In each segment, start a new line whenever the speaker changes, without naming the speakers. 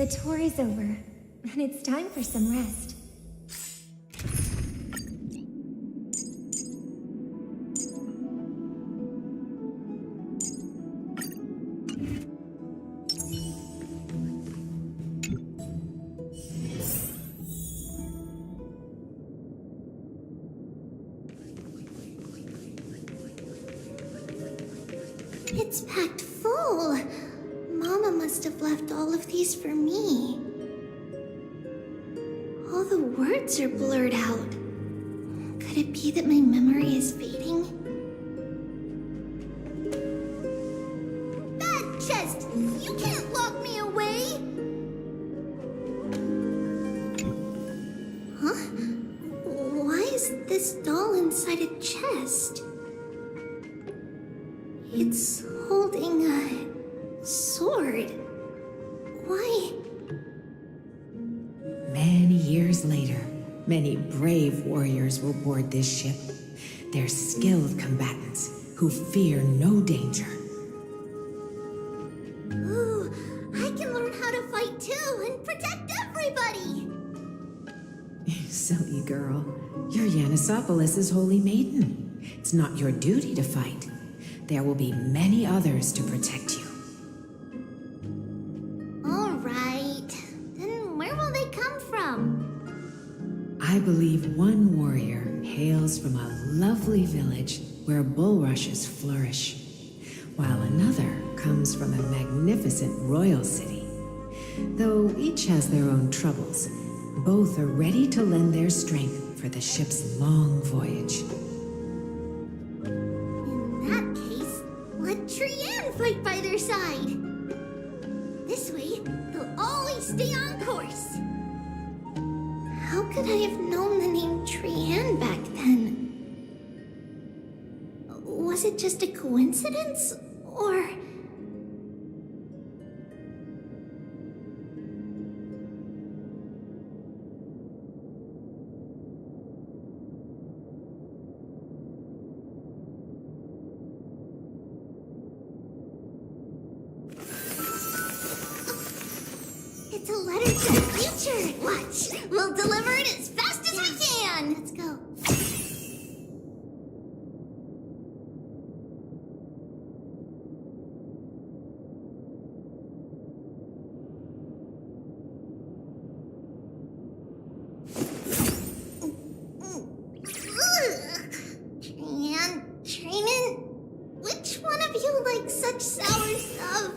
The tour is over, and it's time for some rest.
It's packed full. Mama must have left all of these for me. All the words are blurred out. Could it be that my memory is fading? That chest! You can't lock me away! Huh? Why is this doll inside a chest? It's holding a sword. Why?
Many years later, many brave warriors will board this ship. They're skilled combatants who fear no danger.
Ooh, I can learn how to fight too and protect everybody!
Silly girl, you're Yanisopoulos' holy maiden. It's not your duty to fight. There will be many others to protect you.
All right. Then where will they come from?
I believe one warrior hails from a lovely village where bulrushes flourish, while another comes from a magnificent royal city. Though each has their own troubles, both are ready to lend their strength for the ship's long voyage.
In that case, let Trian fight by their side. This way, they'll always stay on course. How could I have known the name Trian back then? Was it just a coincidence, or... It's a letter to the future! Watch! We'll deliver it as fast as we can! Let's go. Trian, which one of you likes such sour stuff?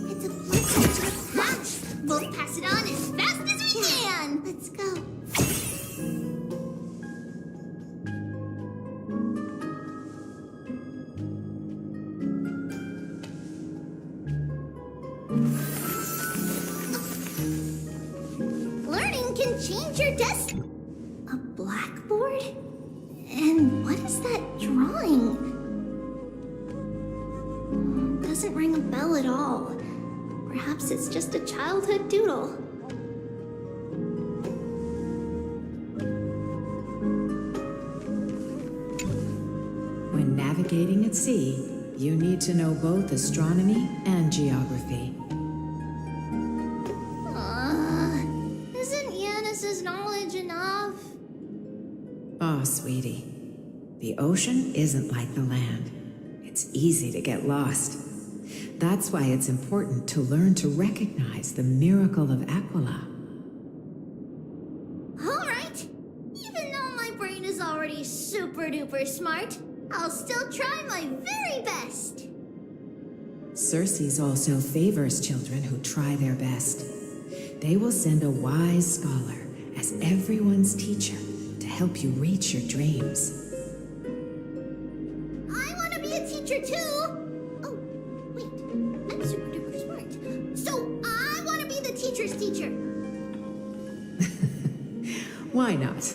It's a blessing to the patch. We'll pass it on as fast as we can. Let's go. Learning can change your destiny. A blackboard? And what is that drawing? Doesn't ring a bell at all. Perhaps it's just a childhood doodle.
When navigating at sea, you need to know both astronomy and geography.
Isn't Yanis's knowledge enough?
Oh, sweetie. The ocean isn't like the land. It's easy to get lost. That's why it's important to learn to recognize the miracle of Aquila.
All right. Even though my brain is already super duper smart, I'll still try my very best.
Circes also favors children who try their best. They will send a wise scholar as everyone's teacher to help you reach your dreams.
I want to be a teacher too. Oh, wait, I'm super duper smart. So I want to be the teacher's teacher.
Why not?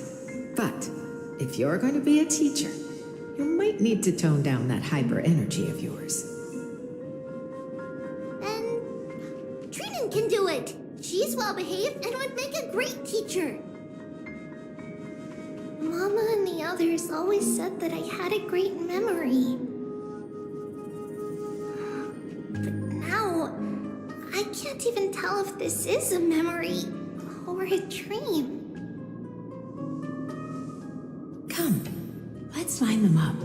But if you're going to be a teacher, you might need to tone down that hyper energy of yours.
Then Trinan can do it. She's well behaved and would make a great teacher. Mama and the others always said that I had a great memory. But now, I can't even tell if this is a memory or a dream.
Come, let's line them up.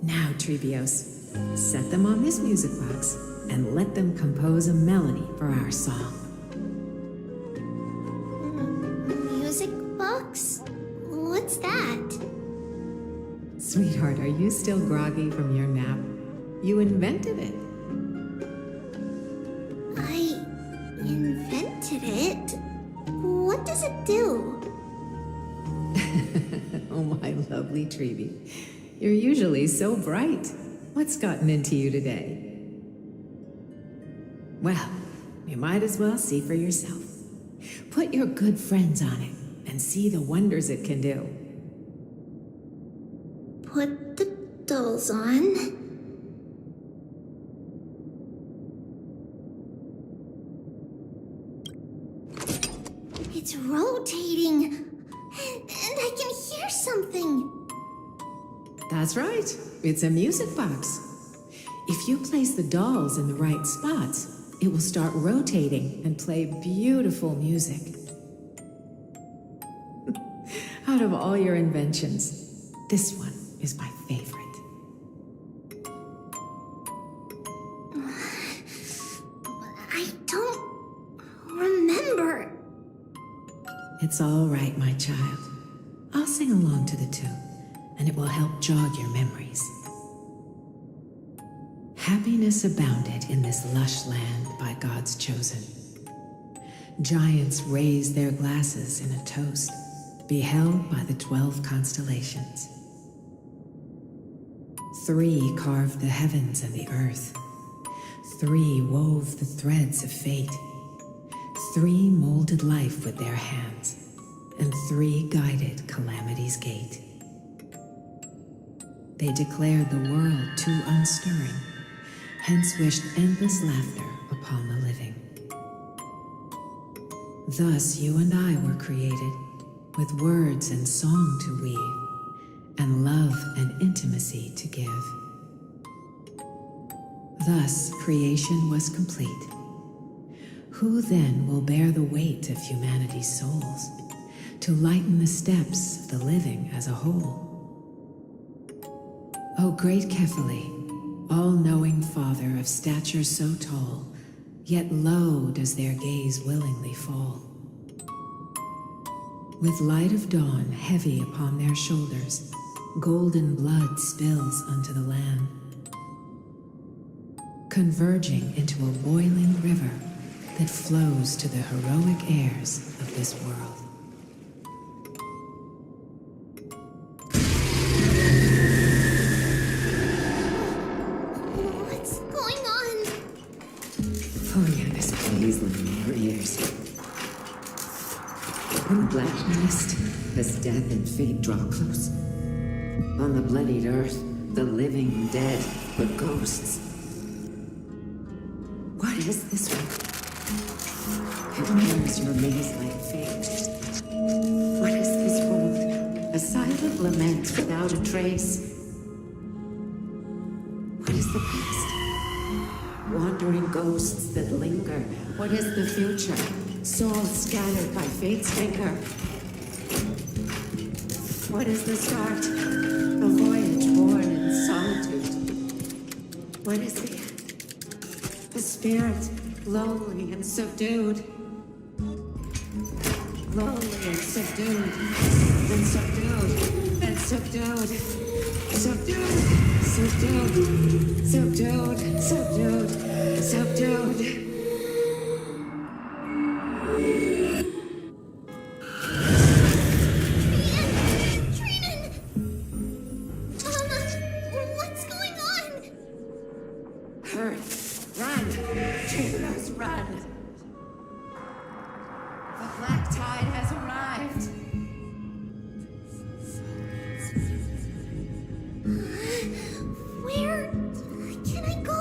Now, Treebios, set them on this music box and let them compose a melody for our song.
Music box? What's that?
Sweetheart, are you still groggy from your nap? You invented it.
I invented it? What does it do?
Oh, my lovely Treeby. You're usually so bright. What's gotten into you today? Well, you might as well see for yourself. Put your good friends on it and see the wonders it can do.
Put the dolls on. It's rotating. And I can hear something.
That's right. It's a music box. If you place the dolls in the right spots, it will start rotating and play beautiful music. Out of all your inventions, this one is my favorite.
I don't remember.
It's all right, my child. I'll sing along to the tune, and it will help jog your memories. Happiness abounded in this lush land by God's chosen. Giants raised their glasses in a toast, beheld by the 12 constellations. 3 carved the heavens and the earth. 3 wove the threads of fate. 3 molded life with their hands, and 3 guided calamity's gate. They declared the world too unstirring, hence wished endless laughter upon the living. Thus you and I were created, with words and song to weave, and love and intimacy to give. Thus creation was complete. Who then will bear the weight of humanity's souls, to lighten the steps of the living as a whole? O great Kephale, all-knowing Father of stature so tall, yet low does their gaze willingly fall. With light of dawn heavy upon their shoulders, golden blood spills unto the land, converging into a boiling river that flows to the heroic heirs of this world.
What's going on?
Foliatus, please lend me your ears. In the black mist, as death and fate draw close, on the bloodied earth, the living dead were ghosts. What is this one? It wears your maze-like fate. What is this hold? A silent lament without a trace. What is the past? Wandering ghosts that linger. What is the future? Souls scattered by fate's finger. What is the start? A voyage born in What is he? The spirit, lonely and subdued. Lonely and subdued. And subdued. And subdued. Subdued. Subdued. Subdued. Subdued. Subdued.
Trinan! Mama, what's going on?
Hurry. Run. Trailers, run. The black tide has arrived.
Where can I go?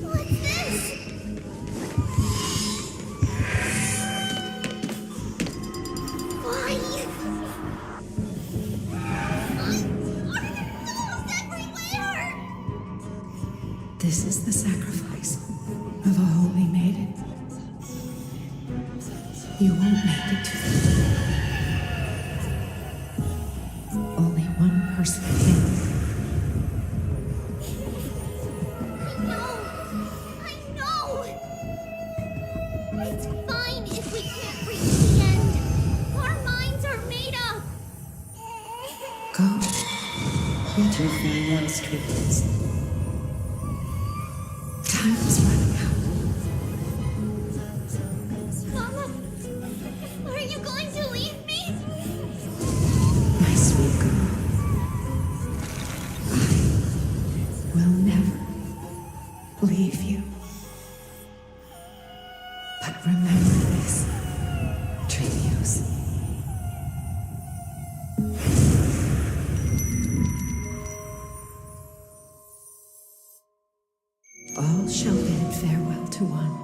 What's this? Why? Animals everywhere!
This is the sacrifice of a holy maiden. You won't make it to the Only one person can.
I know! It's fine if we can't reach the end. Our minds are made up.
Go. Get your farewell treatments. Time is running out.
Mama, are you going to leave me?
My sweet girl. I will never leave you. But remember this, Trevius. All shall bid farewell to one,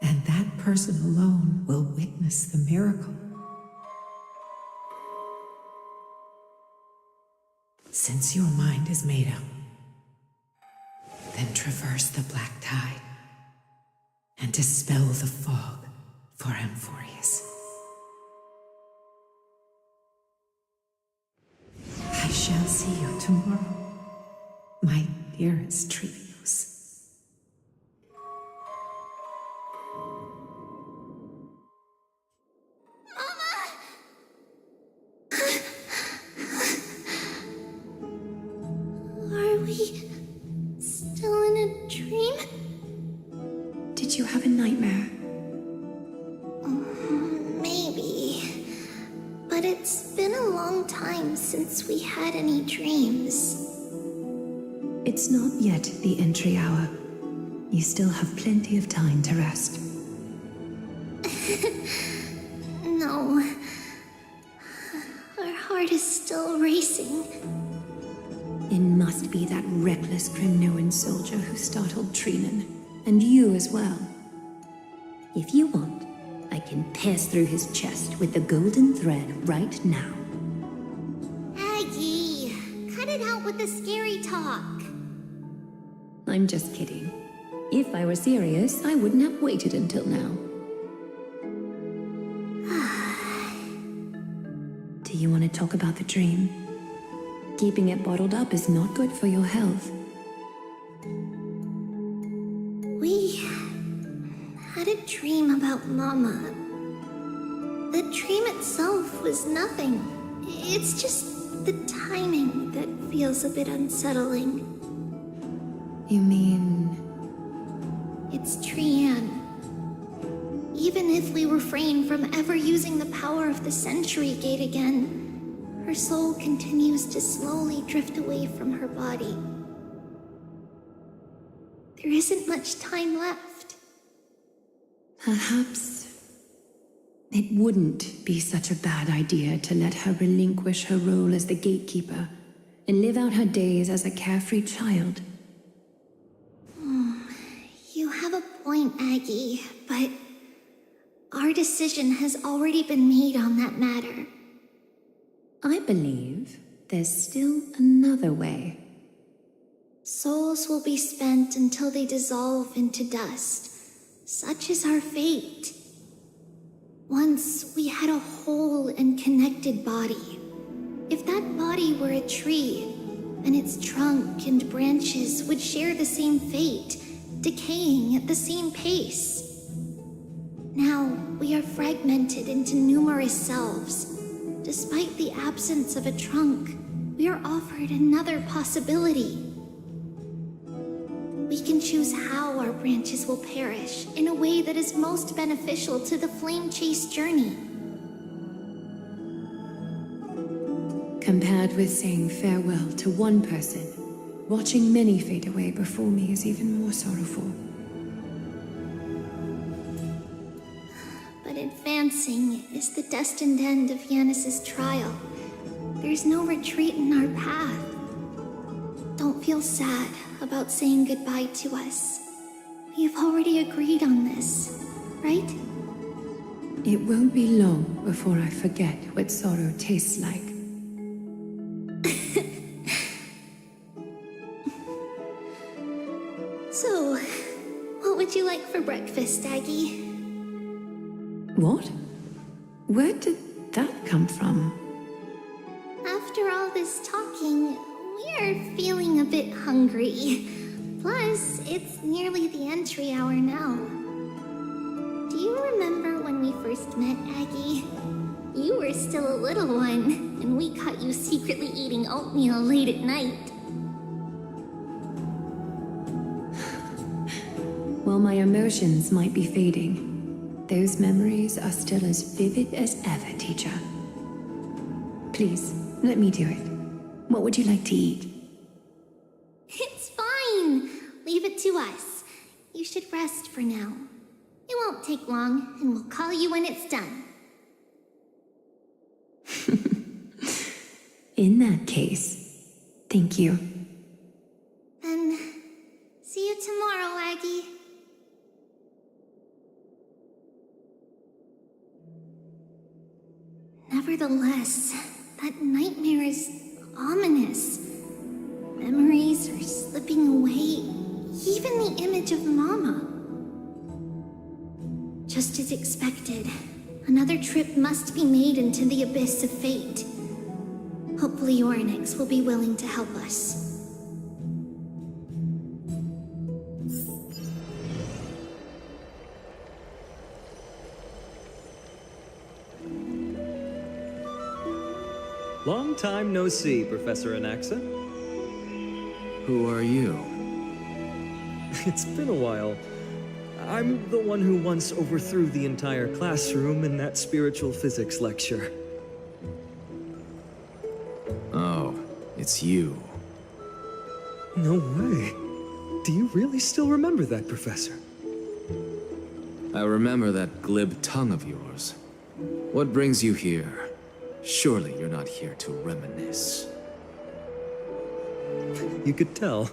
and that person alone will witness the miracle. Since your mind is made up, then traverse the black tide and dispel the fog for Amphorius. I shall see you tomorrow, my dearest Trevius.
Are we still in a dream?
Did you have a nightmare?
Maybe. But it's been a long time since we had any dreams.
It's not yet the entry hour. You still have plenty of time to rest.
No. Our heart is still racing.
It must be that reckless Crimnoan soldier who startled Trinan, and you as well. If you want, I can pierce through his chest with the golden thread right now.
Aggie, cut it out with the scary talk.
I'm just kidding. If I were serious, I wouldn't have waited until now. Do you want to talk about the dream? Keeping it bottled up is not good for your health.
We had a dream about Mama. The dream itself was nothing. It's just the timing that feels a bit unsettling.
You mean...
It's Trian. Even if we refrain from ever using the power of the Century Gate again, her soul continues to slowly drift away from her body. There isn't much time left.
Perhaps it wouldn't be such a bad idea to let her relinquish her role as the gatekeeper and live out her days as a carefree child.
You have a point, Aggie, but our decision has already been made on that matter.
I believe there's still another way.
Souls will be spent until they dissolve into dust. Such is our fate. Once once we had a whole and connected body. If that body were a tree, then its trunk and branches would share the same fate, decaying at the same pace. Now, we are fragmented into numerous selves. Despite the absence of a trunk, we are offered another possibility. We can choose how our branches will perish in a way that is most beneficial to the Flame Chase journey.
Compared with saying farewell to one person, watching many fade away before me is even more sorrowful.
But advancing is the destined end of Yanis's trial. There's no retreat in our path. Don't feel sad about saying goodbye to us. We have already agreed on this, right?
It won't be long before I forget what sorrow tastes like.
So, what would you like for breakfast, Aggie?
What? Where did that come from?
After all this talking, we are feeling a bit hungry. Plus, it's nearly the entry hour now. Do you remember when we first met, Aggie? You were still a little one, and we caught you secretly eating oatmeal late at night.
While my emotions might be fading, those memories are still as vivid as ever, teacher. Please, let me do it. What would you like to eat?
It's fine. Leave it to us. You should rest for now. It won't take long, and we'll call you when it's done.
In that case, thank you.
Then, see you tomorrow, Aggie. Nevertheless, that nightmare is ominous. Memories are slipping away, even the image of Mama. Just as expected, another trip must be made into the abyss of fate. Hopefully Orynyx will be willing to help us.
Long time no see, Professor Anaxa.
Who are you?
It's been a while. I'm the one who once overthrew the entire classroom in that spiritual physics lecture.
Oh, it's you.
No way. Do you really still remember that, Professor?
I remember that glib tongue of yours. What brings you here? Surely you're not here to reminisce.
You could tell.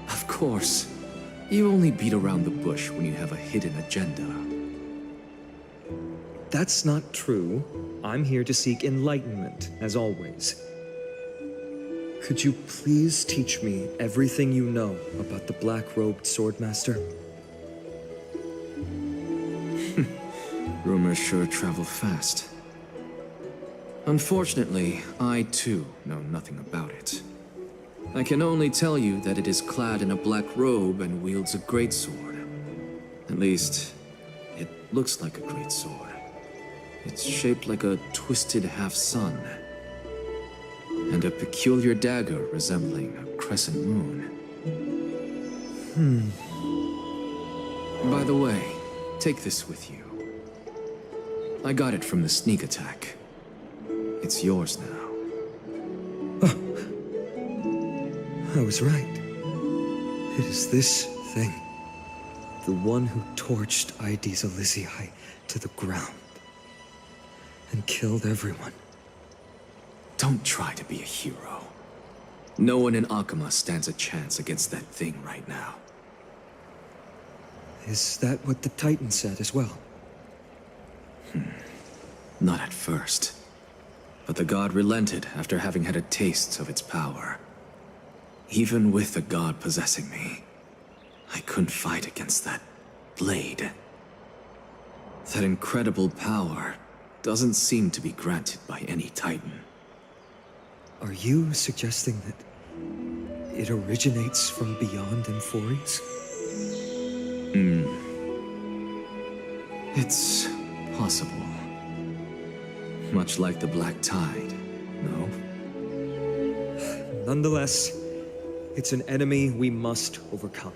Of course. You only beat around the bush when you have a hidden agenda.
That's not true. I'm here to seek enlightenment, as always. Could you please teach me everything you know about the black-robed swordmaster?
Rumors sure travel fast. Unfortunately, I too know nothing about it. I can only tell you that it is clad in a black robe and wields a greatsword. At least, it looks like a greatsword. It's shaped like a twisted half-sun, and a peculiar dagger resembling a crescent moon. By the way, take this with you. I got it from the sneak attack. It's yours now.
I was right. It is this thing. The one who torched Aedes Elysiae to the ground. And killed everyone.
Don't try to be a hero. No one in Akama stands a chance against that thing right now.
Is that what the Titan said as well?
Not at first. But the god relented after having had a taste of its power. Even with the god possessing me, I couldn't fight against that blade. That incredible power doesn't seem to be granted by any Titan.
Are you suggesting that it originates from beyond Emphories?
It's possible. Much like the Black Tide, no?
Nonetheless, it's an enemy we must overcome.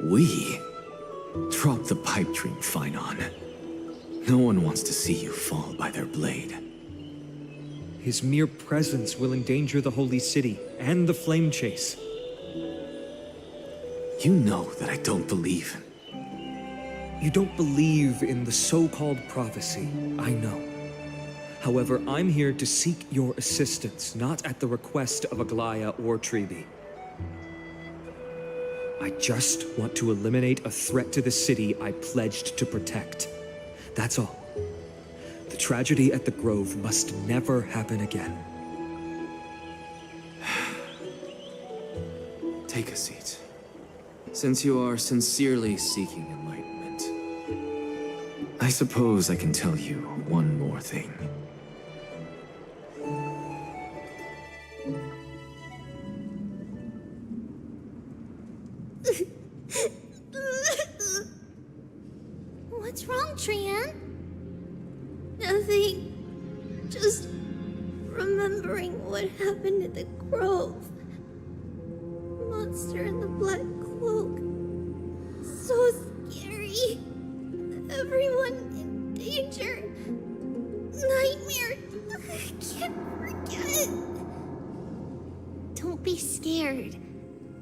We? Drop the pipe dream, Phynon. No one wants to see you fall by their blade.
His mere presence will endanger the Holy City and the Flame Chase.
You know that I don't believe.
You don't believe in the so-called prophecy, I know. However, I'm here to seek your assistance, not at the request of Aglaya or Tribi. I just want to eliminate a threat to the city I pledged to protect. That's all. The tragedy at the Grove must never happen again.
Take a seat. Since you are sincerely seeking enlightenment, I suppose I can tell you one more thing.
What's wrong, Trian? Nothing. Just remembering what happened at the Grove. Monster in the black cloak. So scary. Everyone in danger. Nightmare. I can't forget. Don't be scared.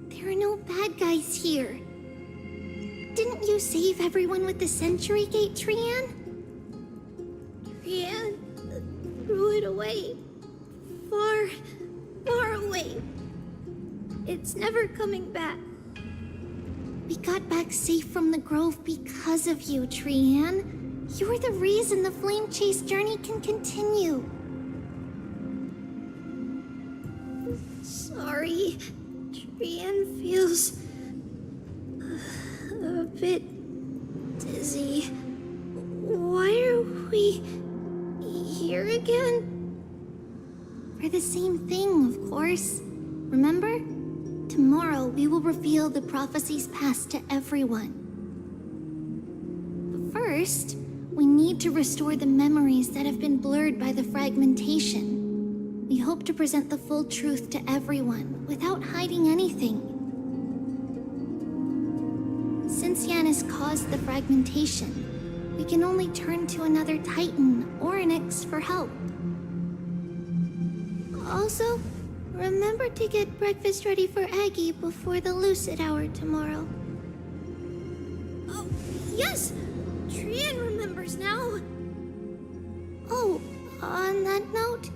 There are no bad guys here. Didn't you save everyone with the Century Gate, Trian? Trian threw it away. Far, far away. It's never coming back. We got back safe from the Grove because of you, Trian. You're the reason the Flame Chase journey can continue. Sorry. Trian feels a bit dizzy. Why are we here again? For the same thing, of course. Remember? Tomorrow we will reveal the prophecies past to everyone. But first, we need to restore the memories that have been blurred by the fragmentation. We hope to present the full truth to everyone without hiding anything. Since Yanis caused the fragmentation, we can only turn to another Titan, Orynyx, for help. Also, remember to get breakfast ready for Aggie before the Lucid Hour tomorrow. Oh, yes! Trian remembers now! Oh, on that note,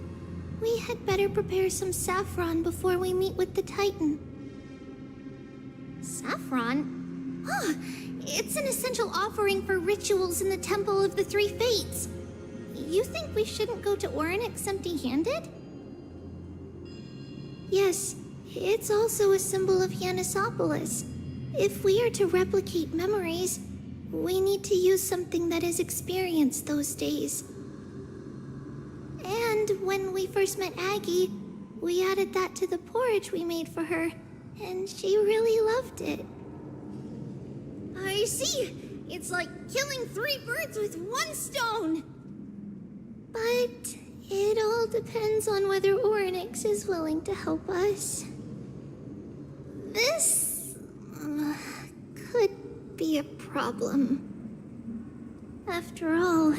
we had better prepare some saffron before we meet with the Titan. Saffron? Oh, it's an essential offering for rituals in the Temple of the Three Fates. You think we shouldn't go to Orynyx empty-handed? Yes, it's also a symbol of Yanisopolis. If we are to replicate memories, we need to use something that has experienced those days. And when we first met Aggie, we added that to the porridge we made for her, and she really loved it. I see! It's like killing 3 birds with 1 stone! But it all depends on whether Orynyx is willing to help us. This could be a problem. After all,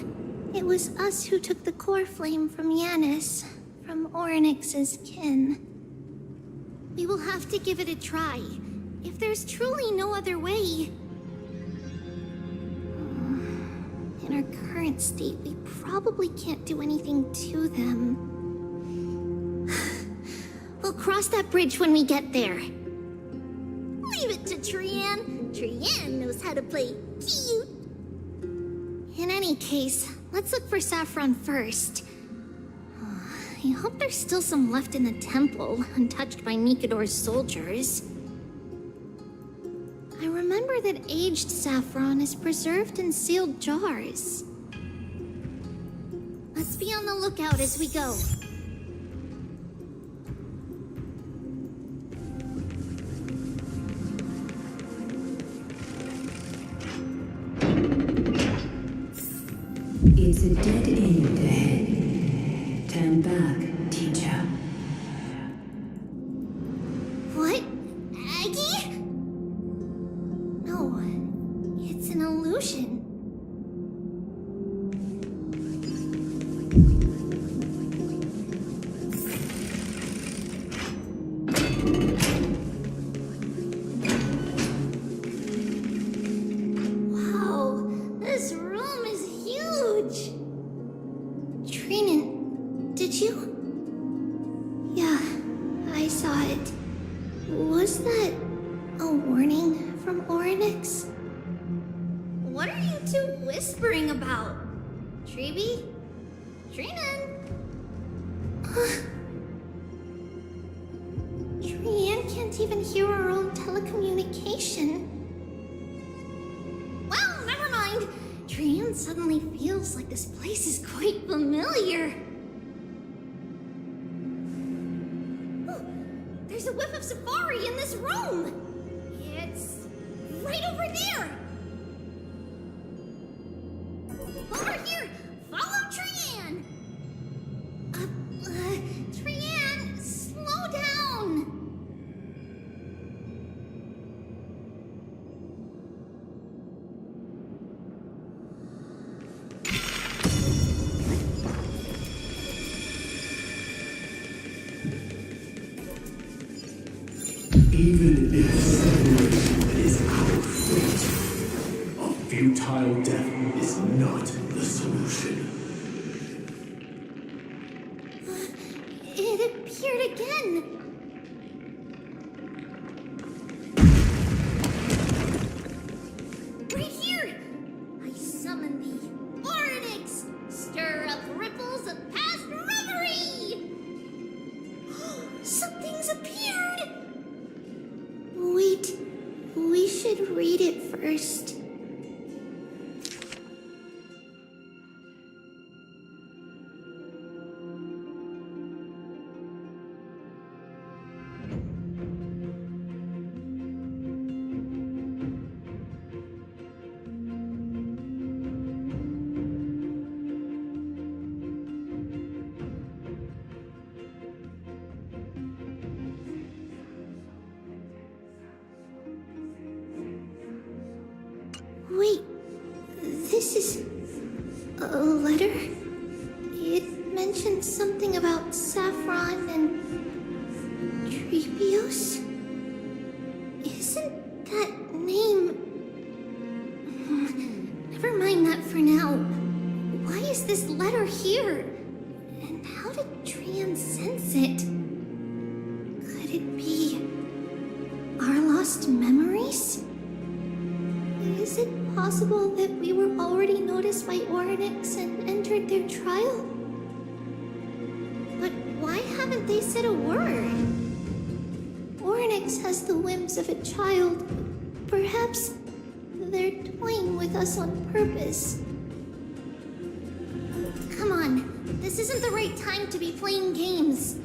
it was us who took the core flame from Yanis, from Orynyx's kin. We will have to give it a try, if there's truly no other way. In our current state, we probably can't do anything to them. We'll cross that bridge when we get there. Leave it to Trian. Trian knows how to play cute. In any case, let's look for saffron first. I hope there's still some left in the temple, untouched by Nikador's soldiers. I remember that aged saffron is preserved in sealed jars. Let's be on the lookout as we go.
It's a dead end ahead. Turn back, teacher.
What? Aggie? No, it's an illusion. Wow, this room is huge. Trinan, did you? Yeah, I saw it. Was that a warning from Oryx? What are you two whispering about? Treeby? Trinan? Trian can't even hear our own telecommunication. Well, never mind. Trian suddenly feels like this place is quite familiar. There's a whiff of safari in this room! It's right over there! Over here! Follow Trian! Trian, slow down!
Even if separation is our fate, a futile death is not the solution.
It appeared again! Right here! I summon thee, Oryx! Stir up ripples of past reverie! Something's appeared! Wait, we should read it first. Wait, this is a letter? It mentioned something about Saffron and Treebios? Isn't that name... Never mind that for now. Why is this letter here? And how did Trian sense it? Could it be our lost memories? Is it possible that we were already noticed by Oryx and entered their trial? But why haven't they said a word? Oryx has the whims of a child. Perhaps they're toying with us on purpose. Come on, this isn't the right time to be playing games.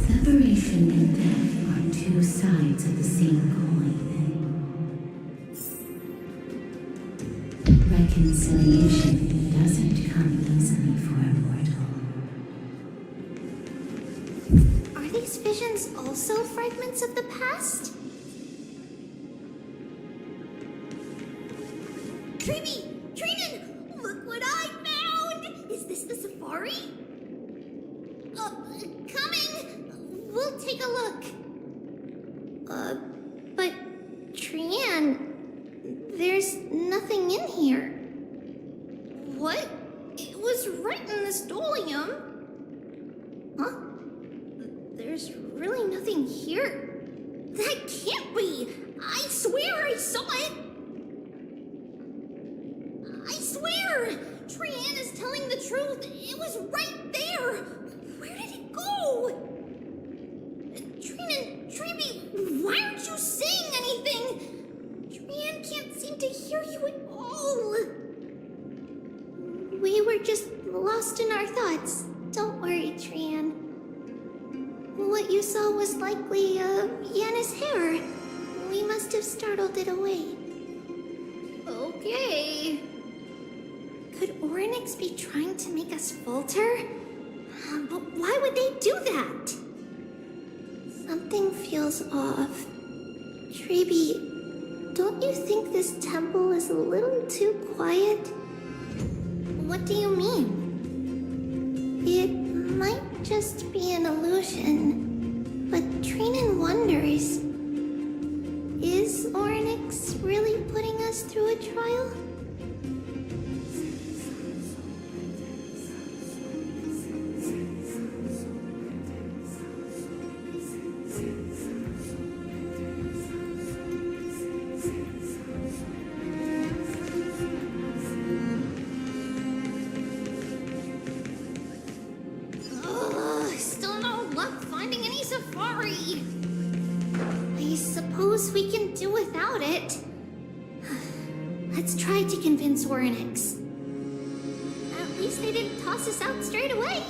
Separation and death are two sides of the same coin. Reconciliation doesn't come easily for a mortal.
Are these visions also fragments of the past? Treeby! Trinan! Look what I found! Is this the safari? Coming! We'll take a look. But Trian, there's nothing in here. What? It was right in the stolium. Huh? There's really nothing here. That can't be! I swear I saw it! I swear! It was right there! Where did it go? Trinan, Treeby, why aren't you saying anything? Trian can't seem to hear you at all. We were just lost in our thoughts. Don't worry, Trian. What you saw was likely, Yanna's hair. We must have startled it away. Okay. Could Orynyx be trying to make us falter? But why would they do that? Something feels off. Treeby, don't you think this temple is a little too quiet? What do you mean? It might just be an illusion, but Trinan wonders, is Orynyx really putting us through a trial? Still no luck finding any safari. I suppose we can do without it. Let's try to convince Orynyx. At least they didn't toss us out straight away.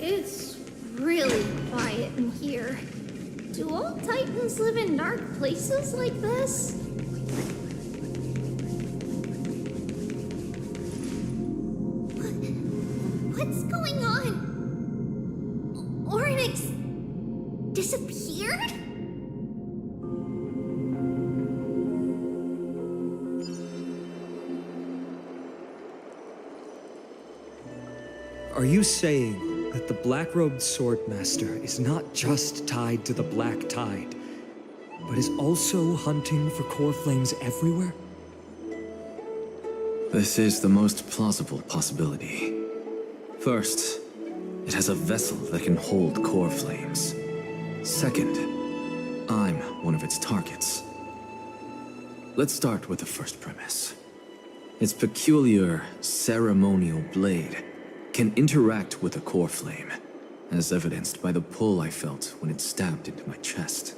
It's really quiet in here. Do all Titans live in dark places like this? What's going on? Orynyx disappeared?
Are you saying that the black-robed swordmaster is not just tied to the Black Tide, but is also hunting for core flames everywhere?
This is the most plausible possibility. First, it has a vessel that can hold core flames. Second, I'm one of its targets. Let's start with the first premise. Its peculiar ceremonial blade can interact with a core flame, as evidenced by the pull I felt when it stabbed into my chest.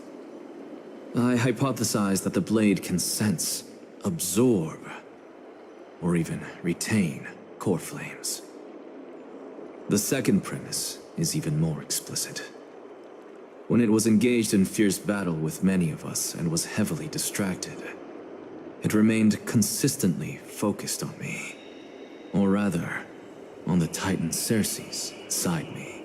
I hypothesized that the blade can sense, absorb, or even retain core flames. The second premise is even more explicit. When it was engaged in fierce battle with many of us and was heavily distracted, it remained consistently focused on me. Or rather, on the Titan Cersei's inside me.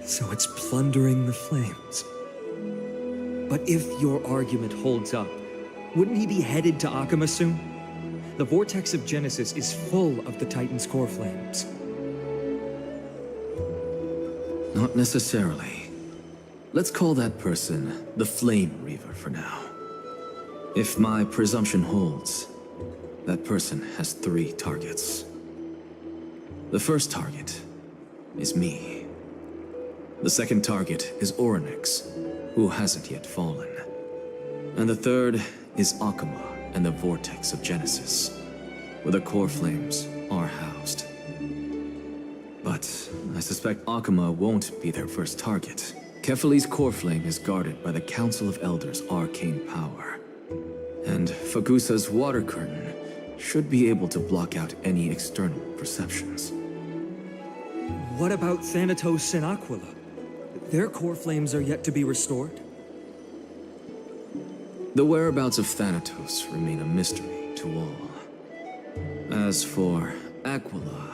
So it's plundering the flames. But if your argument holds up, wouldn't he be headed to Akama soon? The vortex of Genesis is full of the Titan's core flames.
Not necessarily. Let's call that person the Flame Reaver for now. If my presumption holds, that person has 3 targets. The first target is me. The second target is Orynyx, who hasn't yet fallen. And the third is Akama and the Vortex of Genesis, where the core flames are housed. But I suspect Akama won't be their first target. Kefali's core flame is guarded by the Council of Elders' arcane power. And Fagusa's water curtain should be able to block out any external perceptions.
What about Thanatos and Aquila? Their core flames are yet to be restored.
The whereabouts of Thanatos remain a mystery to all. As for Aquila,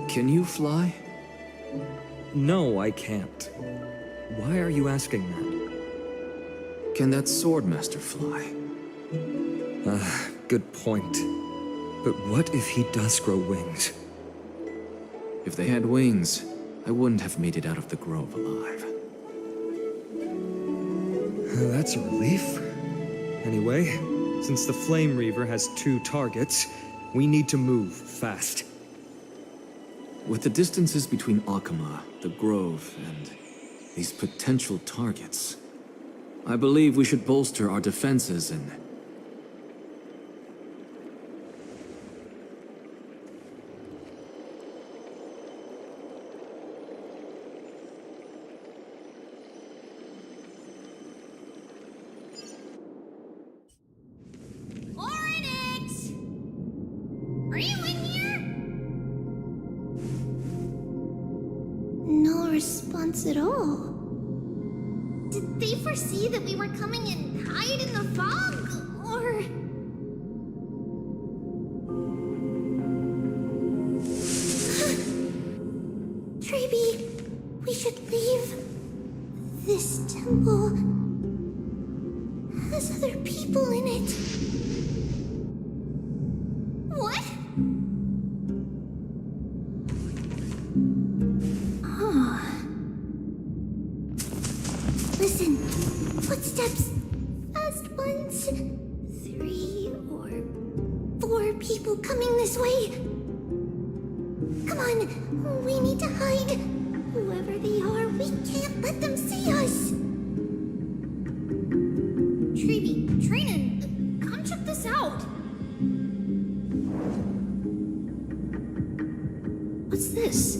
can you fly?
No, I can't. Why are you asking that?
Can that Swordmaster fly?
Good point. But what if he does grow wings?
If they had wings, I wouldn't have made it out of the grove alive.
That's a relief. Anyway, since the Flame Reaver has 2 targets, we need to move fast.
With the distances between Akama, the grove, and these potential targets, I believe we should bolster our defenses and...
Oryx! Are you in here? No response at all. Did they foresee that we were coming and hide in the fog? Or... Treeby, we should leave. This temple has other people in it. What? Oh. Listen, footsteps. Fast ones. 3 or 4 people coming this way. Come on, we need to hide. Whoever they are, we can't let them see us. Treeby, Trinan, come check this out. What's this?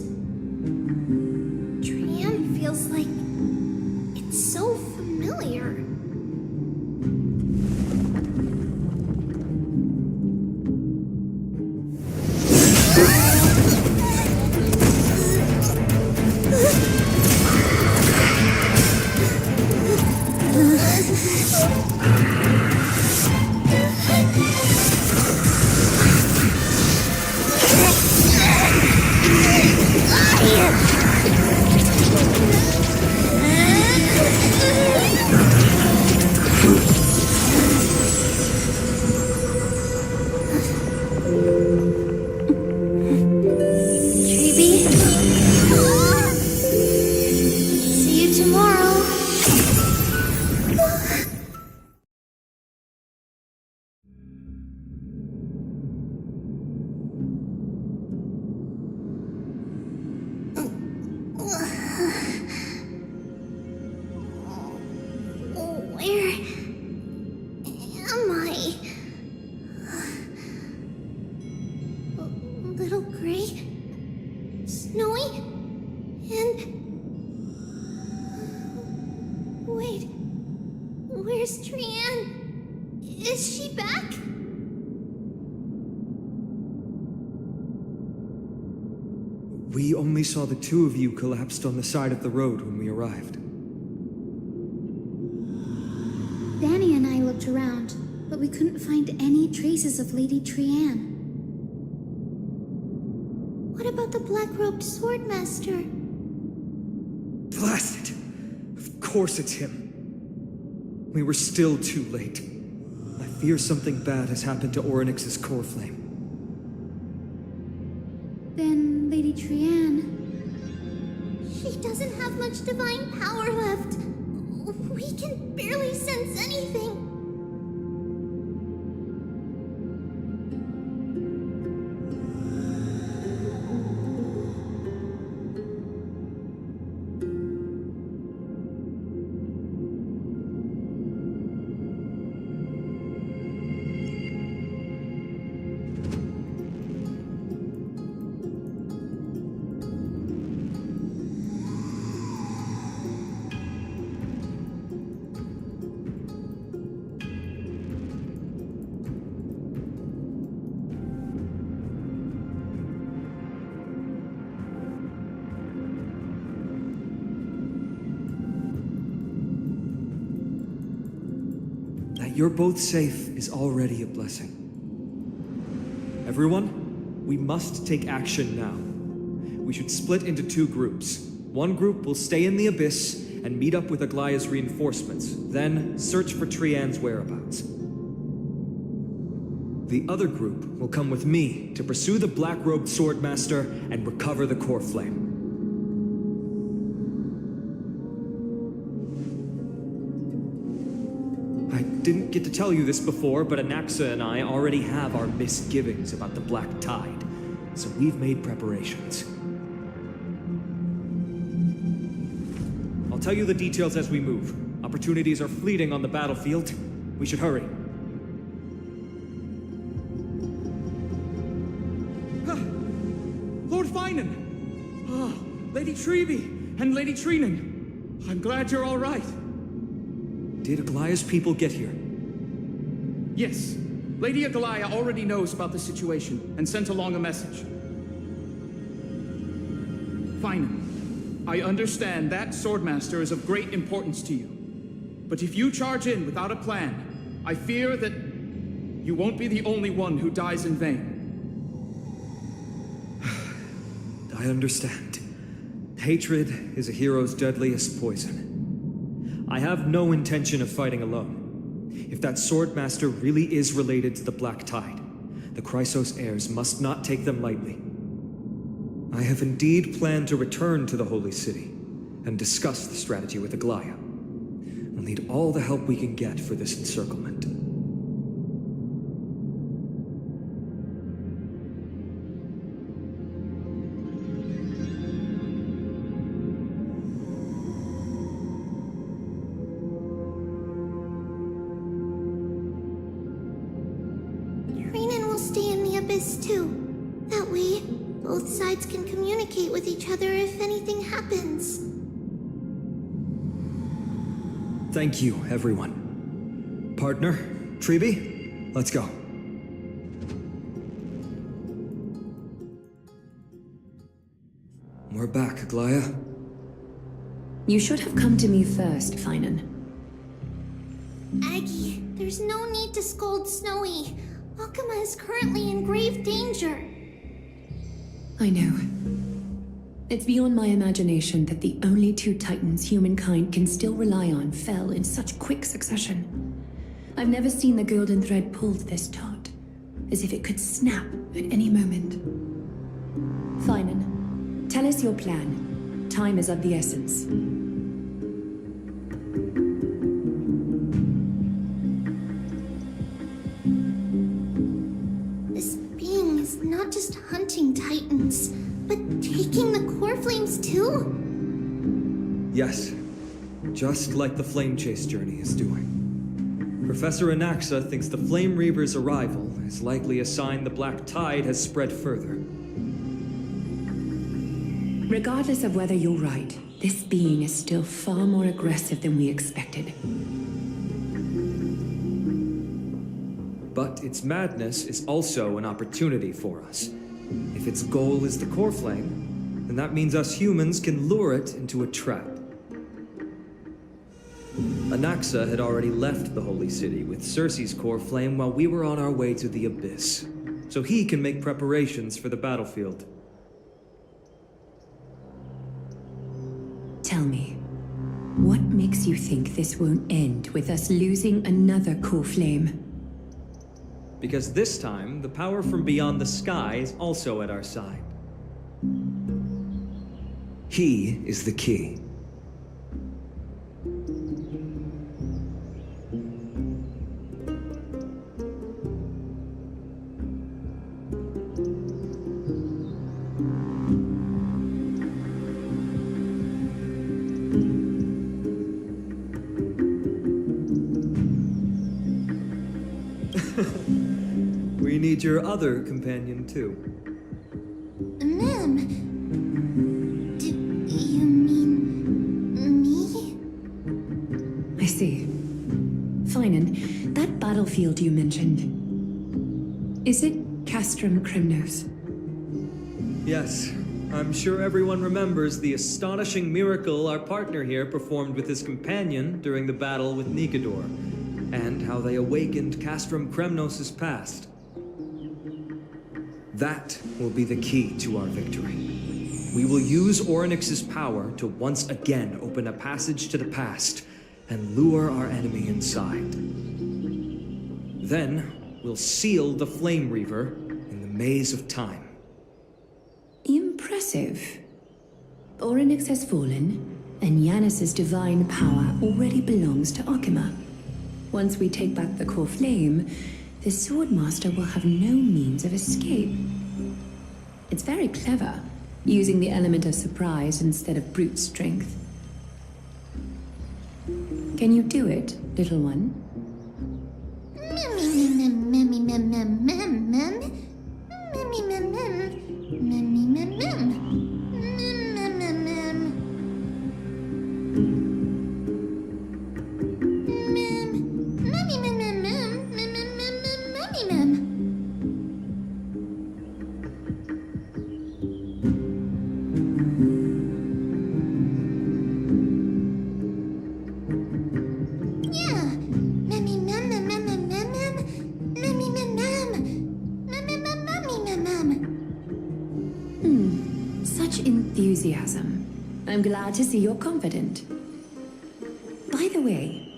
Trian feels like it's so familiar. Treeby? See you tomorrow. Where am I? Little gray, snowy, and wait, where's Trian? Is she back?
We only saw the 2 of you collapsed on the side of the road when we arrived.
Danny and I looked around, but we couldn't find any traces of Lady Trian.
What about the black-robed swordmaster?
Blast it! Of course it's him. We were still too late. I fear something bad has happened to Oryx's core flame.
Then Lady Trian...
She doesn't have much divine power left. We can barely sense anything.
You're both safe is already a blessing. Everyone, we must take action now. We should split into 2 groups. One group will stay in the abyss, and meet up with Aglaya's reinforcements, then search for Trian's whereabouts. The other group will come with me to pursue the black-robed swordmaster and recover the core flame. I didn't get to tell you this before, but Anaxa and I already have our misgivings about the Black Tide, so we've made preparations. I'll tell you the details as we move. Opportunities are fleeting on the battlefield. We should hurry.
Lord Finan! Ah, Lady Treby and Lady Treening. I'm glad you're all right.
Did Aglaya's people get here?
Yes, Lady Aglaya already knows about the situation and sent along a message. Finan, I understand that Swordmaster is of great importance to you. But if you charge in without a plan, I fear that you won't be the only one who dies in vain.
I understand. Hatred is a hero's deadliest poison. I have no intention of fighting alone. If that Swordmaster really is related to the Black Tide, the Chrysos heirs must not take them lightly. I have indeed planned to return to the Holy City and discuss the strategy with Aglaya. We'll need all the help we can get for this encirclement.
Treenin will stay in the Abyss too. That way, both sides can communicate with each other if anything happens.
Thank you, everyone. Partner, Treby, let's go. We're back, Aglaya.
You should have come to me first, Finan.
Aggie, there's no need to scold Snowy. Akuma is currently in grave danger.
I know. It's beyond my imagination that the only two titans humankind can still rely on fell in such quick succession. I've never seen the golden thread pulled this taut, as if it could snap at any moment. Finan, tell us your plan. Time is of the essence.
This being is not just hunting titans, but taking the core flames too?
Yes, just like the Flame Chase journey is doing. Professor Anaxa thinks the Flame Reaver's arrival is likely a sign the Black Tide has spread further.
Regardless of whether you're right, this being is still far more aggressive than we expected.
But its madness is also an opportunity for us. If its goal is the core flame, then that means us humans can lure it into a trap. Anaxa had already left the Holy City with Cersei's core flame while we were on our way to the Abyss, so he can make preparations for the battlefield.
Tell me, what makes you think this won't end with us losing another core flame?
Because this time, the power from beyond the sky is also at our side. He is the key. We need your other companion, too.
Ma'am, do you mean me?
I see. Finan, that battlefield you mentioned, is it Castrum Krymnos?
Yes, I'm sure everyone remembers the astonishing miracle our partner here performed with his companion during the battle with Nikedor, and how they awakened Castrum Krymnos' past. That will be the key to our victory. We will use Orynyx's power to once again open a passage to the past and lure our enemy inside. Then, we'll seal the Flame Reaver in the maze of time.
Impressive. Orynyx has fallen, and Yanis's divine power already belongs to Akima. Once we take back the core flame, the Swordmaster will have no means of escape. It's very clever, using the element of surprise instead of brute strength. Can you do it, little one? Such enthusiasm. I'm glad to see you're confident. By the way,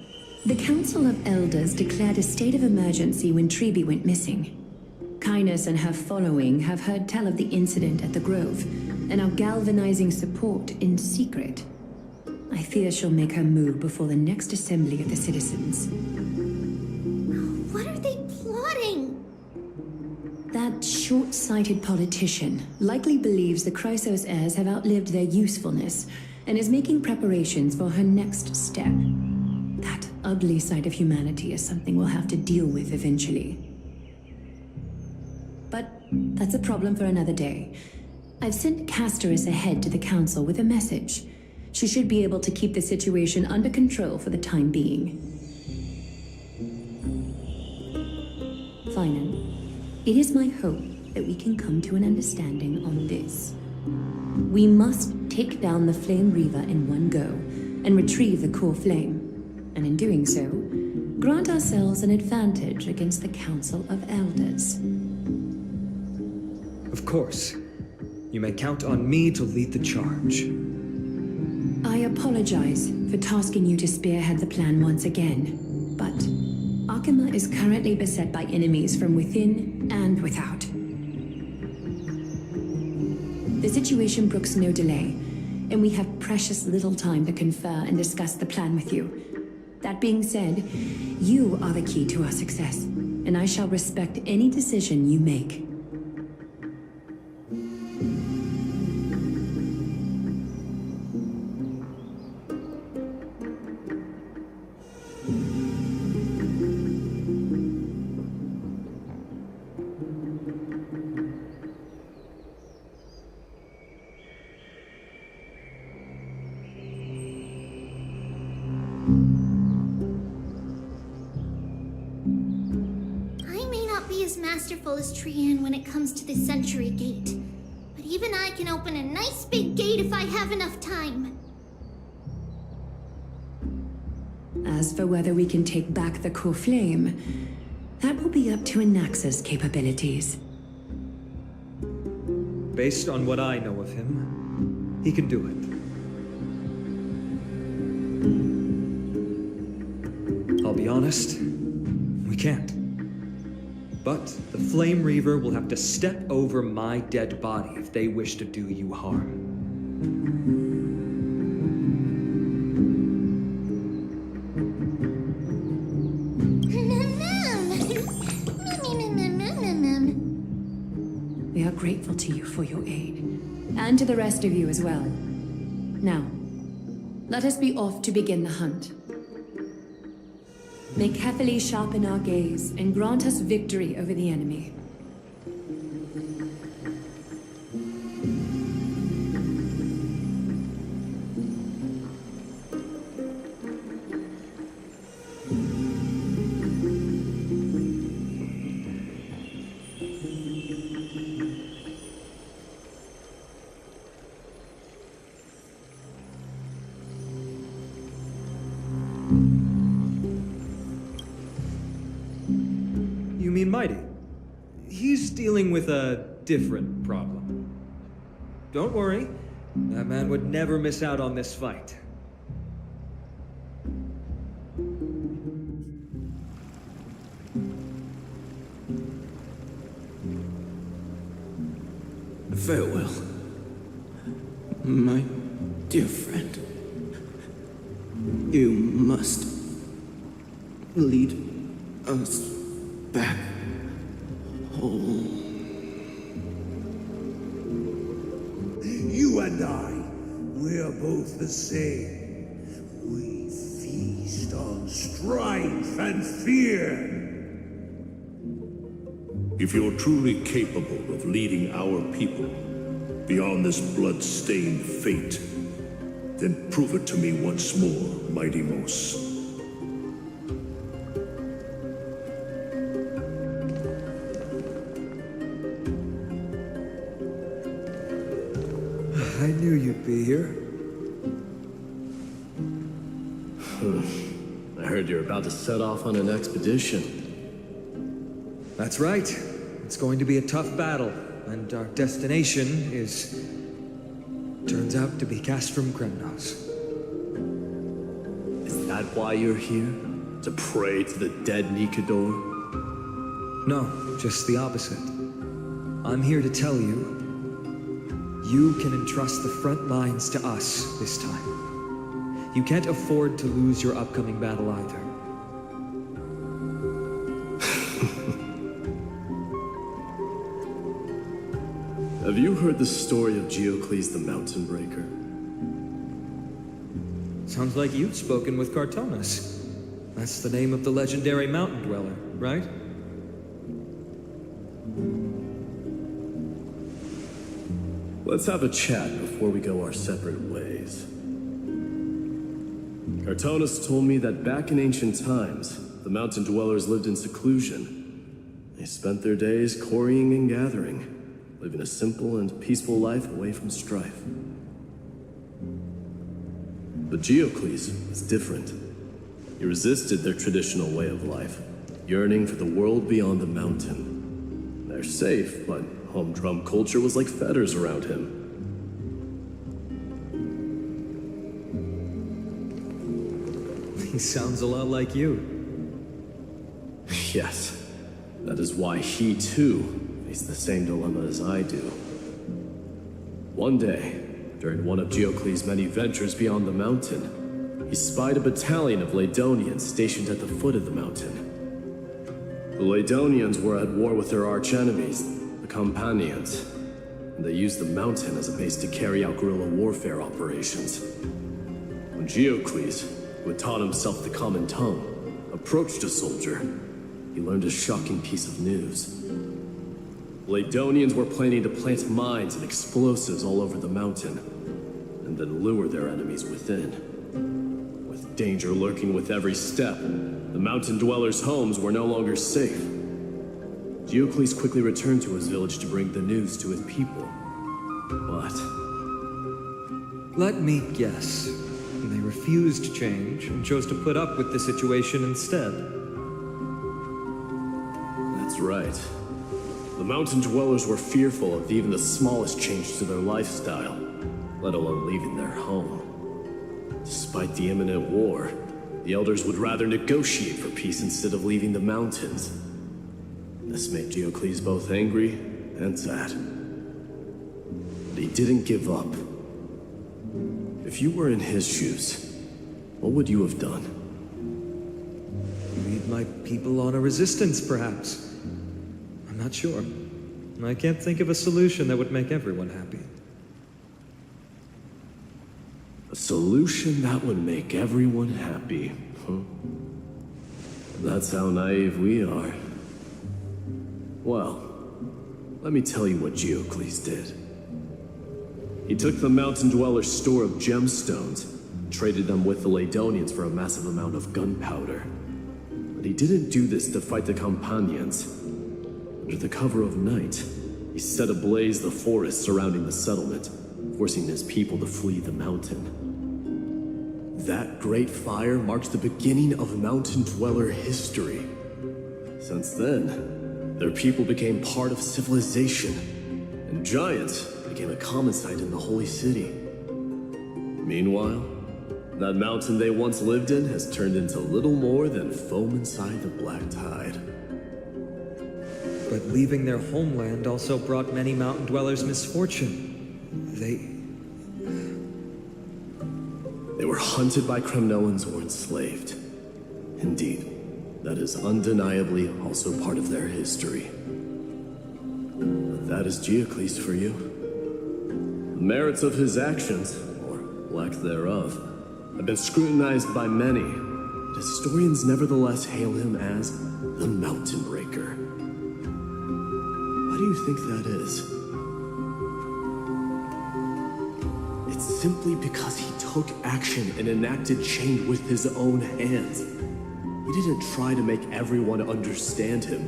the Council of Elders declared a state of emergency when Treeby went missing. Kynus and her following have heard tell of the incident at the Grove, and are galvanizing support in secret. I fear she'll make her move before the next assembly of the citizens.
What are they plotting?
That short-sighted politician likely believes the Chrysos heirs have outlived their usefulness and is making preparations for her next step. That ugly side of humanity is something we'll have to deal with eventually. But that's a problem for another day. I've sent Castoris ahead to the council with a message. She should be able to keep the situation under control for the time being. Finan, it is my hope that we can come to an understanding on this. We must take down the Flame Reaver in one go and retrieve the core flame, and in doing so, grant ourselves an advantage against the Council of Elders.
Of course. You may count on me to lead the charge.
I apologize for tasking you to spearhead the plan once again, but Akima is currently beset by enemies from within and without. The situation brooks no delay, and we have precious little time to confer and discuss the plan with you. That being said, you are the key to our success, and I shall respect any decision you make.
I may not be as masterful as Trian when it comes to the Century Gate, but even I can open a nice big gate if I have enough time.
As for whether we can take back the core flame, that will be up to Anaxa's capabilities.
Based on what I know of him, he can do it. I'll be honest, we can't. But the Flame Reaver will have to step over my dead body if they wish to do you harm.
We are grateful to you for your aid, and to the rest of you as well. Now, let us be off to begin the hunt. May carefully sharpen our gaze and grant us victory over the enemy.
You mean Mighty? He's dealing with a different problem. Don't worry, That man would never miss out on this fight.
Farewell, my dear friend. You must lead us back home.
You and I, we're both the same. We feast on strife and fear.
If you're truly capable of leading our people beyond this blood-stained fate, then prove it to me once more, Mighty Mos.
I knew you'd be here.
I heard you're about to set off on an expedition.
That's right. It's going to be a tough battle, and our destination turns out to be Castrum Kremnos.
Is that why you're here? To pray to the dead Nikador?
No, just the opposite. I'm here to tell you, you can entrust the front lines to us this time. You can't afford to lose your upcoming battle either.
Have you heard the story of Geocles the Mountain Breaker?
Sounds like you've spoken with Cartonas. That's the name of the legendary mountain dweller, right?
Let's have a chat before we go our separate ways. Cartonas told me that back in ancient times, the mountain dwellers lived in seclusion. They spent their days quarrying and gathering, living a simple and peaceful life away from strife. But Geocles was different. He resisted their traditional way of life, yearning for the world beyond the mountain. They're safe, but humdrum culture was like fetters around him.
He sounds a lot like you.
Yes, that is why he too faced the same dilemma as I do. One day, during one of Geocles' many ventures beyond the mountain, he spied a battalion of Laedonians stationed at the foot of the mountain. The Laedonians were at war with their arch-enemies, the Companions, and they used the mountain as a base to carry out guerrilla warfare operations. When Geocles, who had taught himself the common tongue, approached a soldier, he learned a shocking piece of news. Laedonians were planning to plant mines and explosives all over the mountain, and then lure their enemies within. With danger lurking with every step, the mountain dwellers' homes were no longer safe. Geocles quickly returned to his village to bring the news to his people. But
Let me guess. They refused change and chose to put up with the situation instead.
that's right. The mountain dwellers were fearful of even the smallest change to their lifestyle, let alone leaving their home. Despite the imminent war, the elders would rather negotiate for peace instead of leaving the mountains. This made Geocles both angry and sad. But he didn't give up. If you were in his shoes, what would you have done?
Lead my people on a resistance, perhaps. I'm not sure. I can't think of a solution that would make everyone happy.
A solution that would make everyone happy, huh? That's how naive we are. Well, let me tell you what Geocles did. He took the mountain dwellers' store of gemstones, traded them with the Laedonians for a massive amount of gunpowder. But he didn't do this to fight the Companions. Under the cover of night, he set ablaze the forest surrounding the settlement, forcing his people to flee the mountain. That great fire marked the beginning of mountain dweller history. Since then, their people became part of civilization, and giants became a common sight in the holy city. Meanwhile, that mountain they once lived in has turned into little more than foam inside the black tide.
But leaving their homeland also brought many mountain dwellers misfortune.
They were hunted by Kremnoans or enslaved. Indeed, that is undeniably also part of their history. But that is Geocles for you. The merits of his actions, or lack thereof, have been scrutinized by many, but historians nevertheless hail him as the Mountain Breaker. Why do you think that is? It's simply because he took action and enacted change with his own hands. He didn't try to make everyone understand him,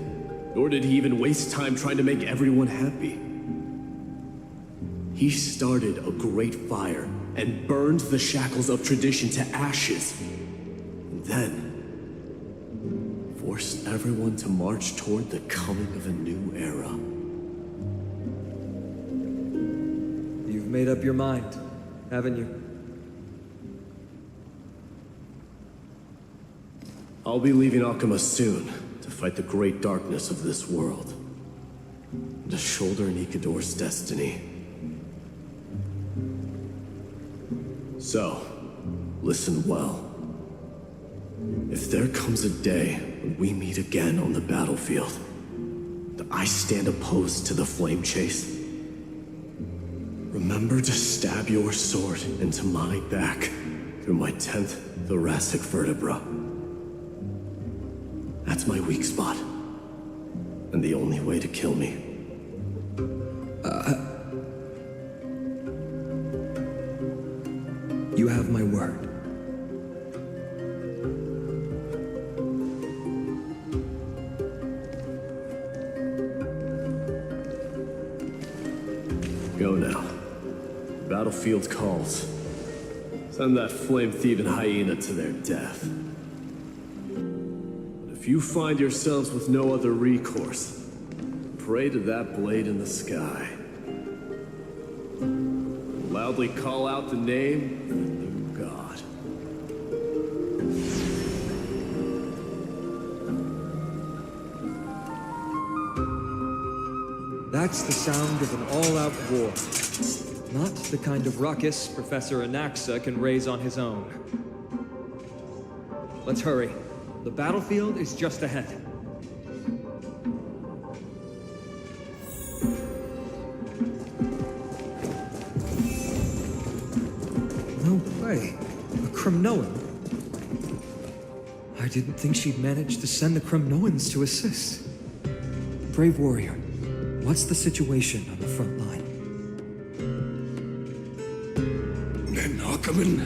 nor did he even waste time trying to make everyone happy. He started a great fire and burned the shackles of tradition to ashes, and then forced everyone to march toward the coming of a new era.
You've made up your mind, haven't you?
I'll be leaving Akama soon to fight the great darkness of this world, and to shoulder Nikador's destiny. So, listen well. If there comes a day when we meet again on the battlefield, that I stand opposed to the flame chase, remember to stab your sword into my back through my 10th thoracic vertebra. That's my weak spot, and the only way to kill me.
You have my word.
Go now. The battlefield calls. Send that flame-thieving hyena to their death. But if you find yourselves with no other recourse, pray to that blade in the sky. Loudly call out the name of the new god.
That's the sound of an all-out war. Not the kind of ruckus Professor Anaxa can raise on his own. Let's hurry. The battlefield is just ahead. No way. A Kremnoan? I didn't think she'd manage to send the Kremnoans to assist. Brave warrior, what's the situation on the front line?
Ackerman,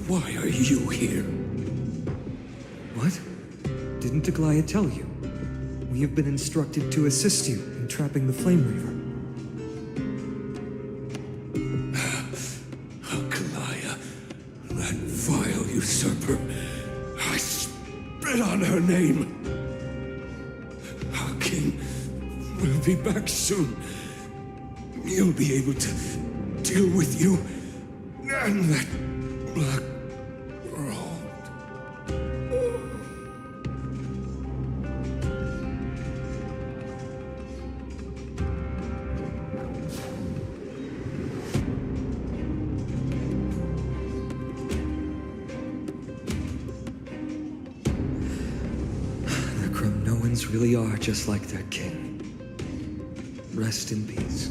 why are you here?
What? Didn't Aglaya tell you? We have been instructed to assist you in trapping the Flame Reaver.
Aglaya, that vile usurper. I spit on her name. Our king will be back soon. He'll be able to deal with you and that black road.
The Kremnoans really are just like their king. Rest in peace.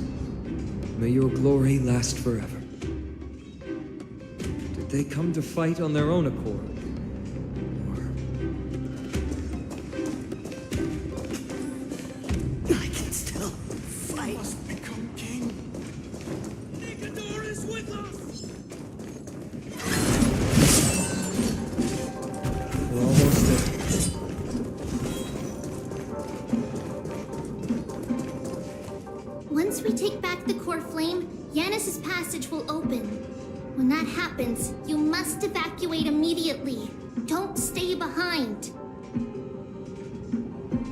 May your glory last forever. Did they come to fight on their own accord?
I can still fight. I must become king. Nikador is with us.
We're almost there.
Once we take back the core flame, Yanis's passage will open. When that happens, you must evacuate immediately. Don't stay behind.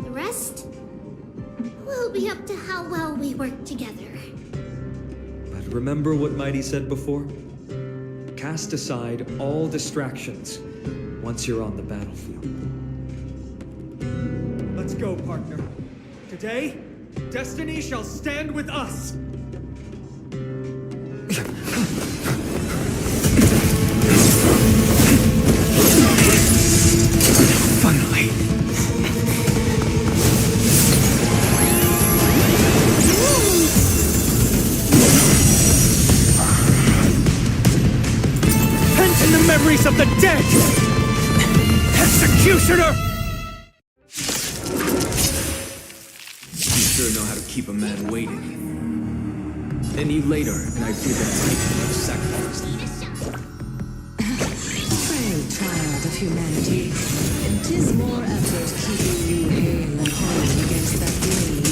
The rest will be up to how well we work together.
But remember what Mighty said before? cast aside all distractions once you're on the battlefield. Let's go, partner. Today, destiny shall stand with us! Finally. Pent in the memories of the dead! Executioner!
You sure know how to keep a man waiting. Any later, and I fear the Titan of sacrifice.
Frail child of humanity, 'tis more effort keeping you hale and whole against that blade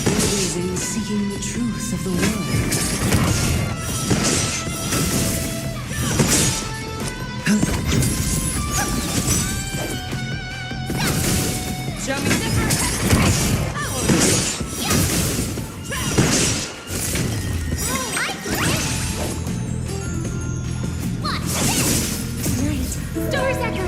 than it is in seeking the truth of the world.
Show me Stars Echo!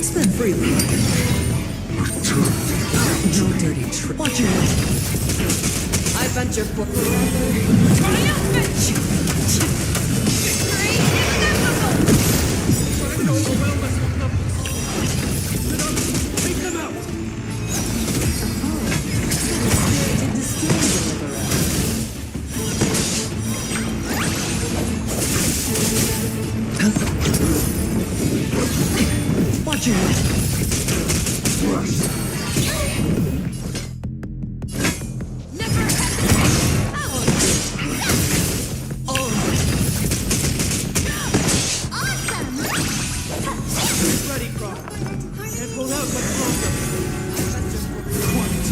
Spend freely. No dirty trick. Watch your head. I venture for
Take them out!
Watch your head.
Ready, Croc. Can't hold out much longer. Quiet.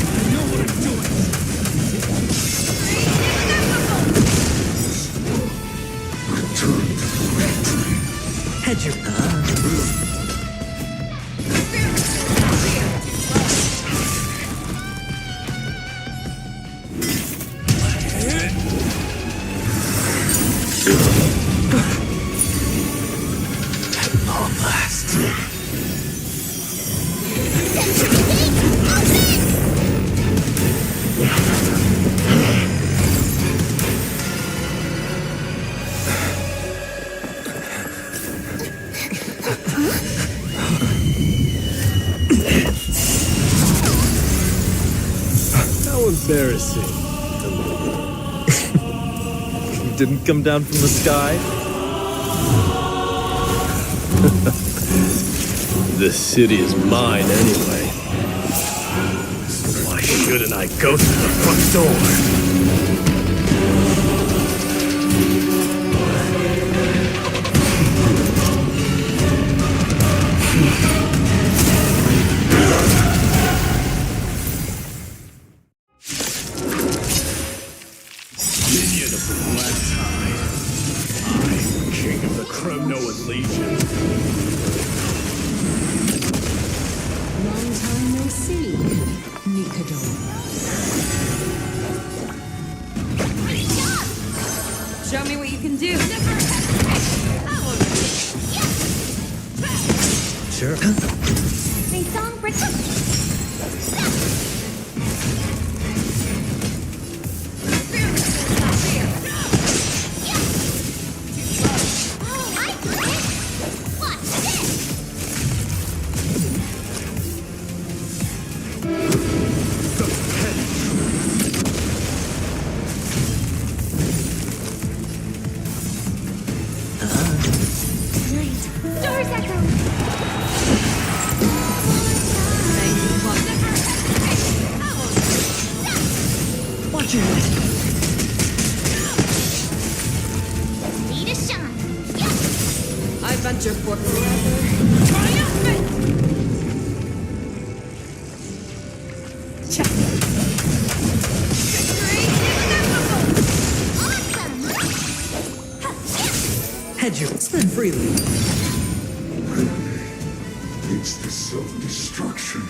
I know what I'm doing.
Head your
How embarrassing.
You didn't come down from the sky?
This city is mine anyway. Why shouldn't I go through the front door? Minion of the Black Tide. I'm king of the Kremnoan Legion.
long time no see, Nikador.
Show me what you can do!
Sure.
Sing song, Stars Echo!
Soldier for forever. Triumphant!
Check.
Victory inevitable! Awesome!
Head you, spend freely.
It's the self-destruction.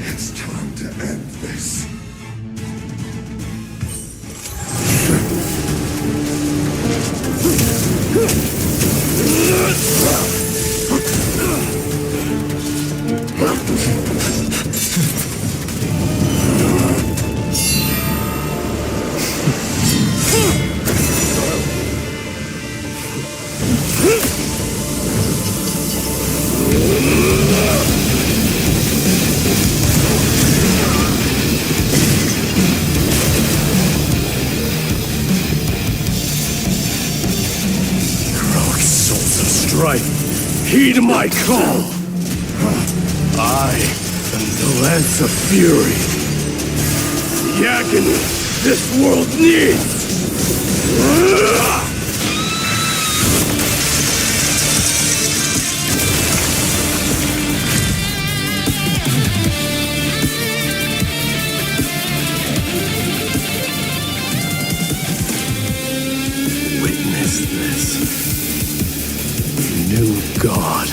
It's time to end this.
Heroic souls of strife, heed my call! I am the Lance of Fury. The agony this world needs! Witness this. The new god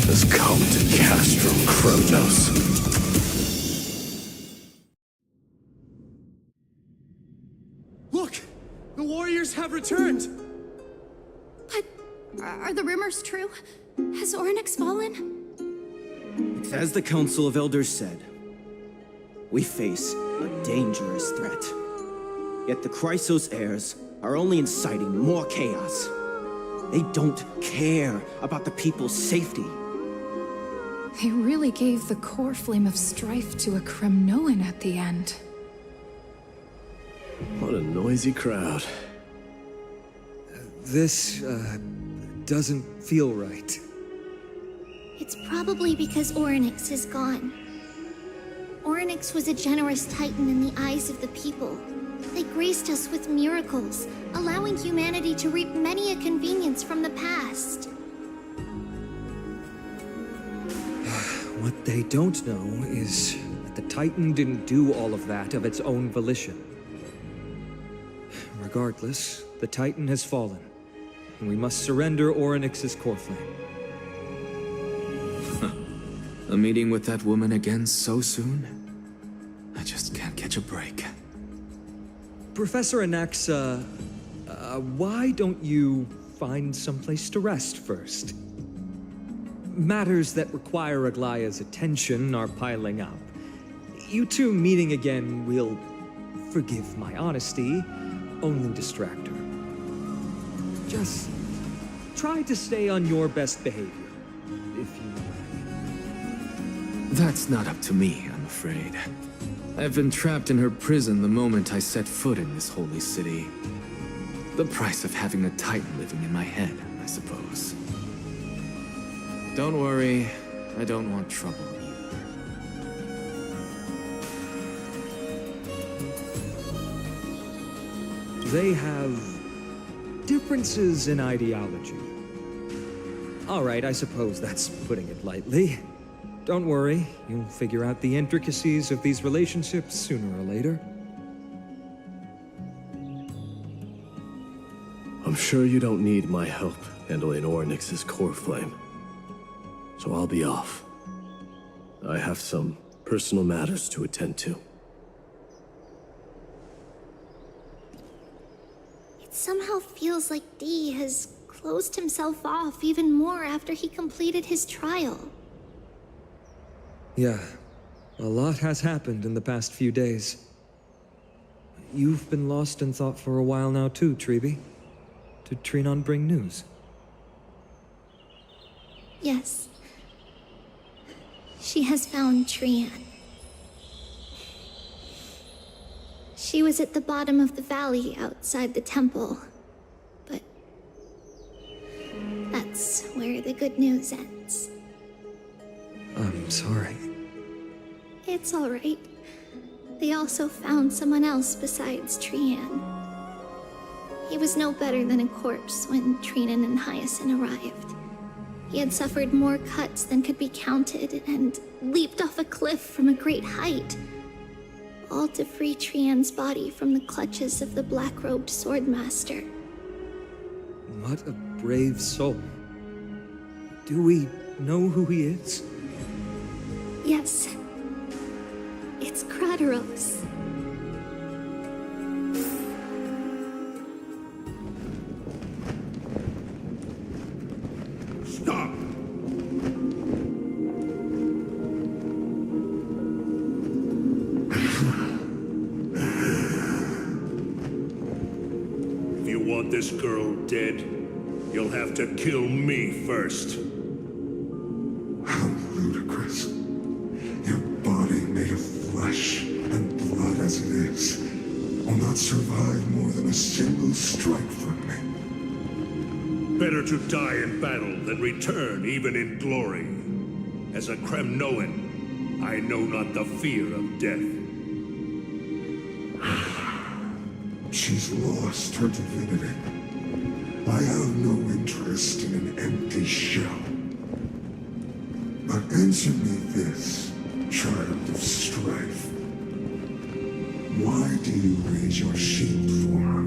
has come to Castrum Kronos.
Look! The warriors have returned!
But are the rumors true? Has Oryx fallen?
It's as the Council of Elders said. We face a dangerous threat. Yet the Chrysos heirs are only inciting more chaos. They don't care about the people's safety.
They really gave the core flame of strife to a Kremnoan at the end.
What a noisy crowd.
This, doesn't feel right.
It's probably because Oryx is gone. Oryx was a generous titan in the eyes of the people. They graced us with miracles, allowing humanity to reap many a convenience from the past.
What they don't know is that the Titan didn't do all of that of its own volition. Regardless, the Titan has fallen, and we must surrender Oryx's core flame.
A meeting with that woman again so soon? I just can't catch a break.
Professor Anaxa, why don't you find someplace to rest first? Matters that require Aglaya's attention are piling up. You two meeting again will, forgive my honesty, only distract her. Just try to stay on your best behavior, if you know what I mean.
That's not up to me, I'm afraid. I've been trapped in her prison the moment I set foot in this holy city. The price of having a Titan living in my head, I suppose. Don't worry, I don't want trouble either.
They have differences in ideology. All right, I suppose that's putting it lightly. Don't worry, you'll figure out the intricacies of these relationships sooner or later.
I'm sure you don't need my help handling Oryx's core flame. So I'll be off. I have some personal matters to attend to.
It somehow feels like D has closed himself off even more after he completed his trial.
Yeah, a lot has happened in the past few days. You've been lost in thought for a while now too, Treeby. Did Trinon bring news?
Yes. She has found Trian. She was at the bottom of the valley outside the temple. But the good news ends.
I'm sorry.
It's alright. They also found someone else besides Trian. He was no better than a corpse when Trinan and Hyacinth arrived. He had suffered more cuts than could be counted and leaped off a cliff from a great height, all to free Trian's body from the clutches of the black-robed swordmaster.
What a brave soul. Do we know who he is?
Yes. It's Crateros.
Stop! If you want this girl dead, you'll have to kill me first.
How ludicrous. Your body made of flesh and blood as it is will not survive more than a single strike from me.
Better to die in battle than return even in glory. As a Kremnoan, I know not the fear of death.
She's lost her divinity. I have no interest in an empty shell. But answer me this, child of strife. Why do you raise your shield for her?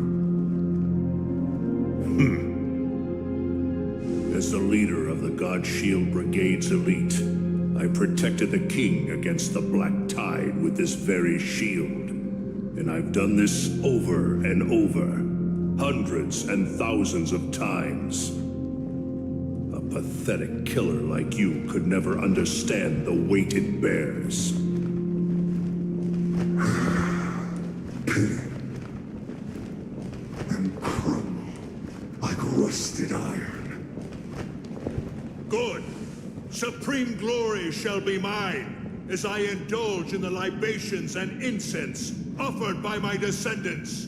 As the leader of the God Shield Brigade's elite, I protected the king against the Black Tide with this very shield. And I've done this over and over, hundreds and thousands of times. A pathetic killer like you could never understand the weight it bears.
Pity. And crumble like rusted iron.
Good. Supreme glory shall be mine, as I indulge in the libations and incense offered by my descendants.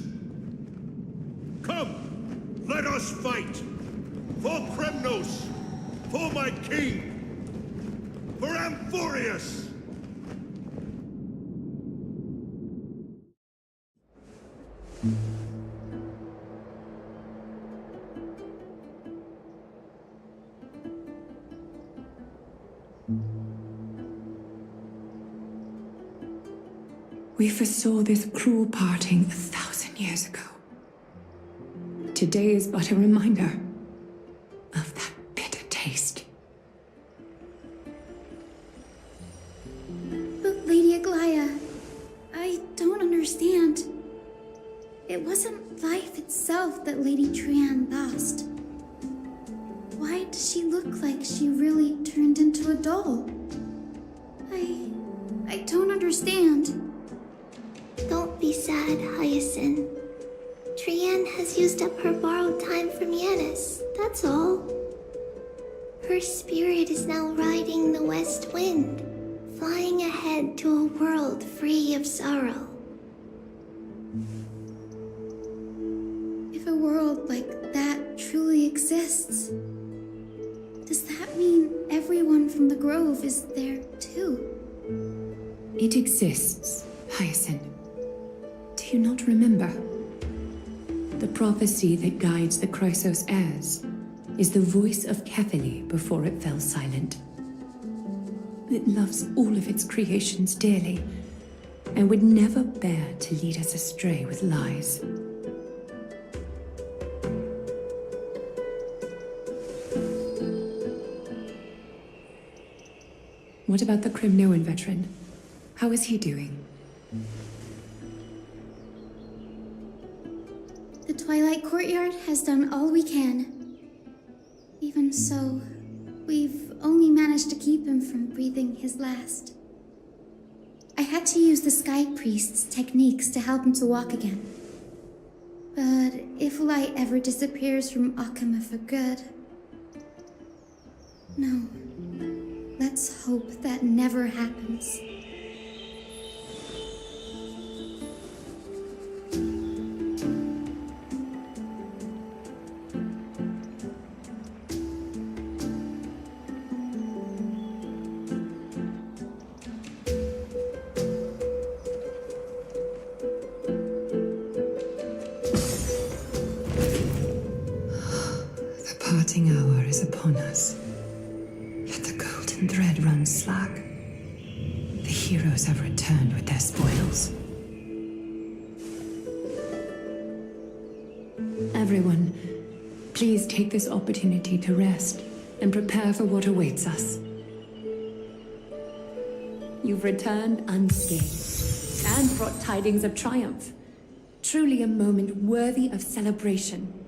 Come, let us fight! For Kremnos! For my king! For Amphorius!
We foresaw this cruel parting 1,000 years ago. Today is but a reminder of that bitter taste.
But Lady Aglaya, I don't understand. It wasn't life itself that Lady Trian lost. Why does she look like she really turned into a doll? I don't understand.
Don't be sad, Hyacinth. Trian has used up her borrowed time from Yanis, that's all. Her spirit is now riding the west wind, flying ahead to a world free of sorrow.
If a world like that truly exists, does that mean everyone from the Grove is there too?
It exists, Hyacinth. Do you not remember? The prophecy that guides the Chrysos heirs is the voice of Kefili before it fell silent. It loves all of its creations dearly, and would never bear to lead us astray with lies. What about the Kremnoan veteran? How is he doing?
The Twilight Courtyard has done all we can. Even so, we've only managed to keep him from breathing his last. I had to use the Sky Priest's techniques to help him to walk again. But if light ever disappears from Akama for good... No. Let's hope that never happens.
golden thread runs slack. The heroes have returned with their spoils.
Everyone, please take this opportunity to rest and prepare for what awaits us. You've returned unscathed and brought tidings of triumph. Truly a moment worthy of celebration.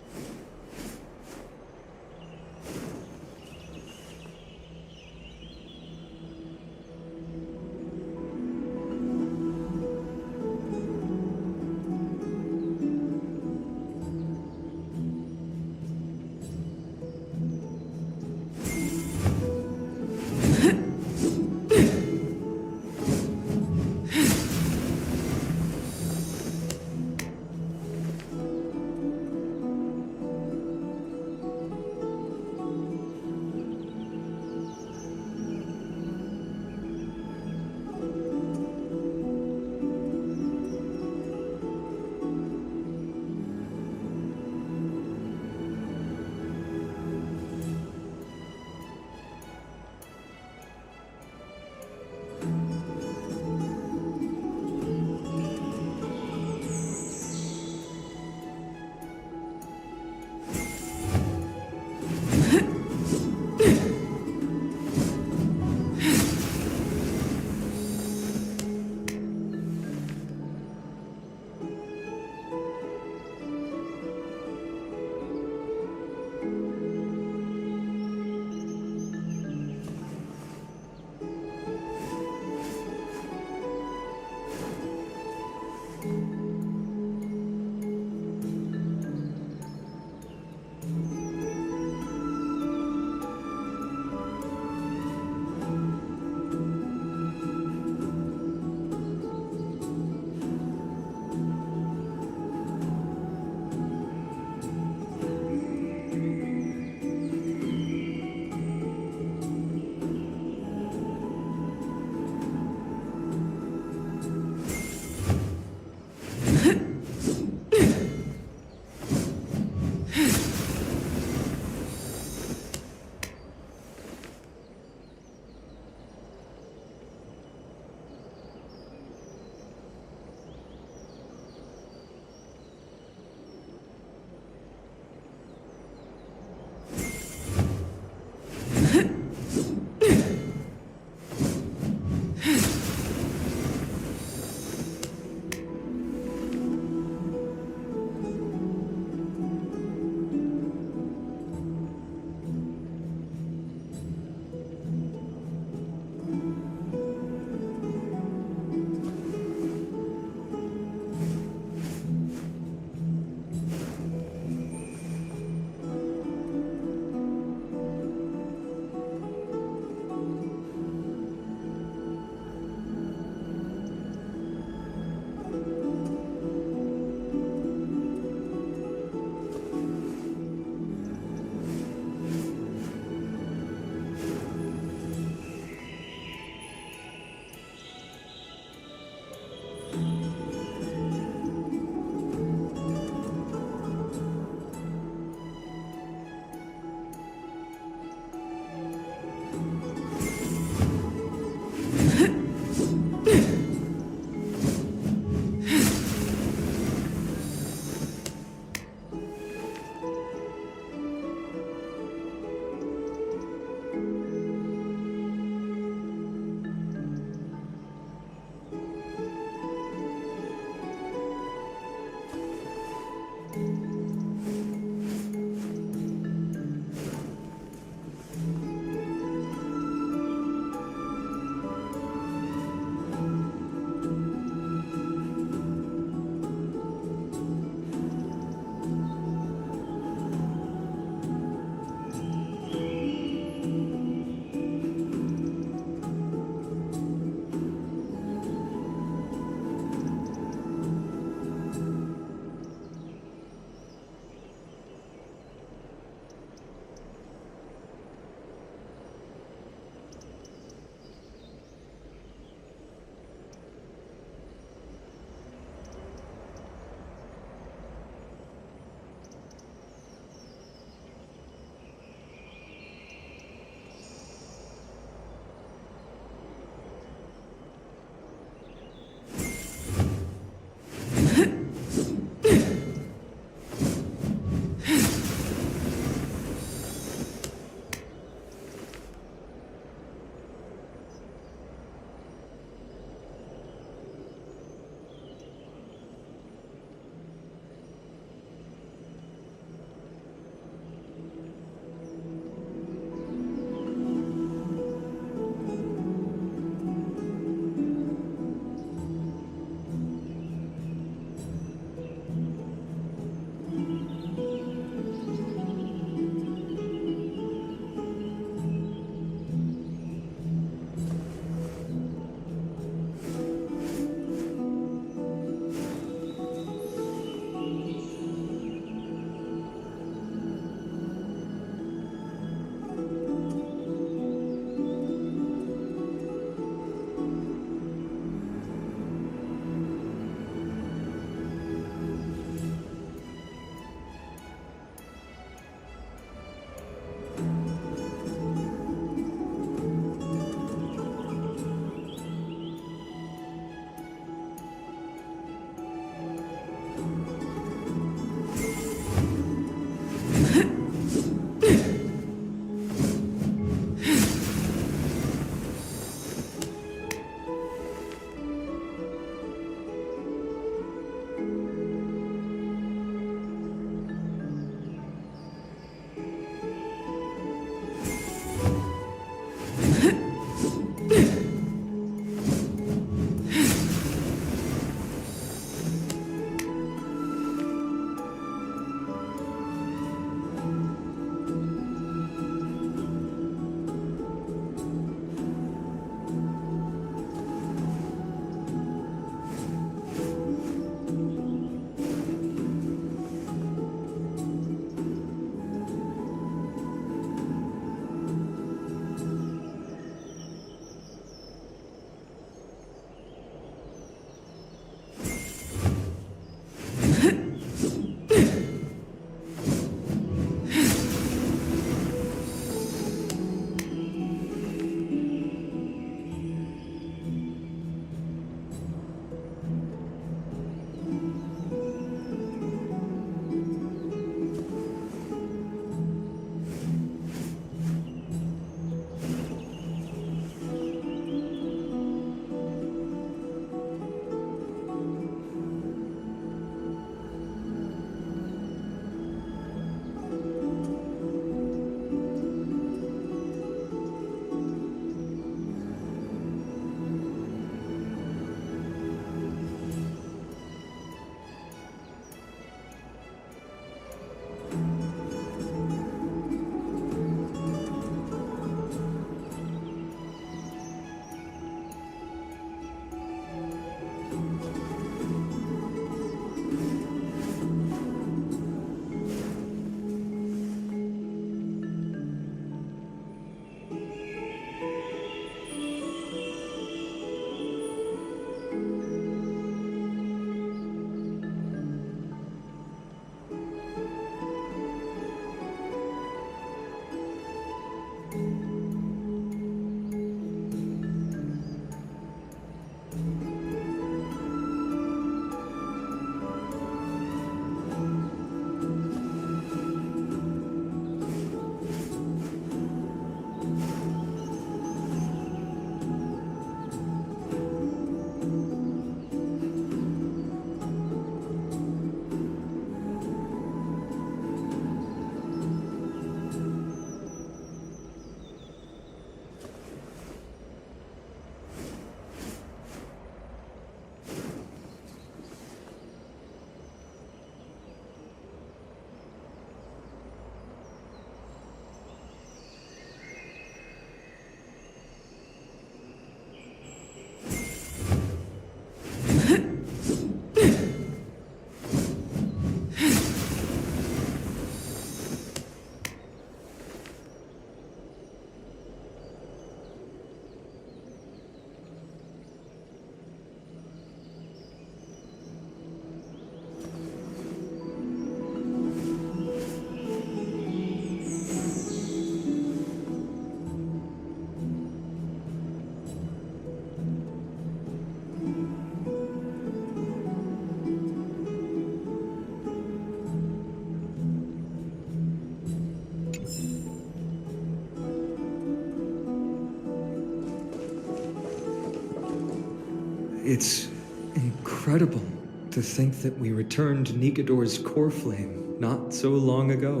It's incredible to think that we returned Nikador's core flame not so long ago.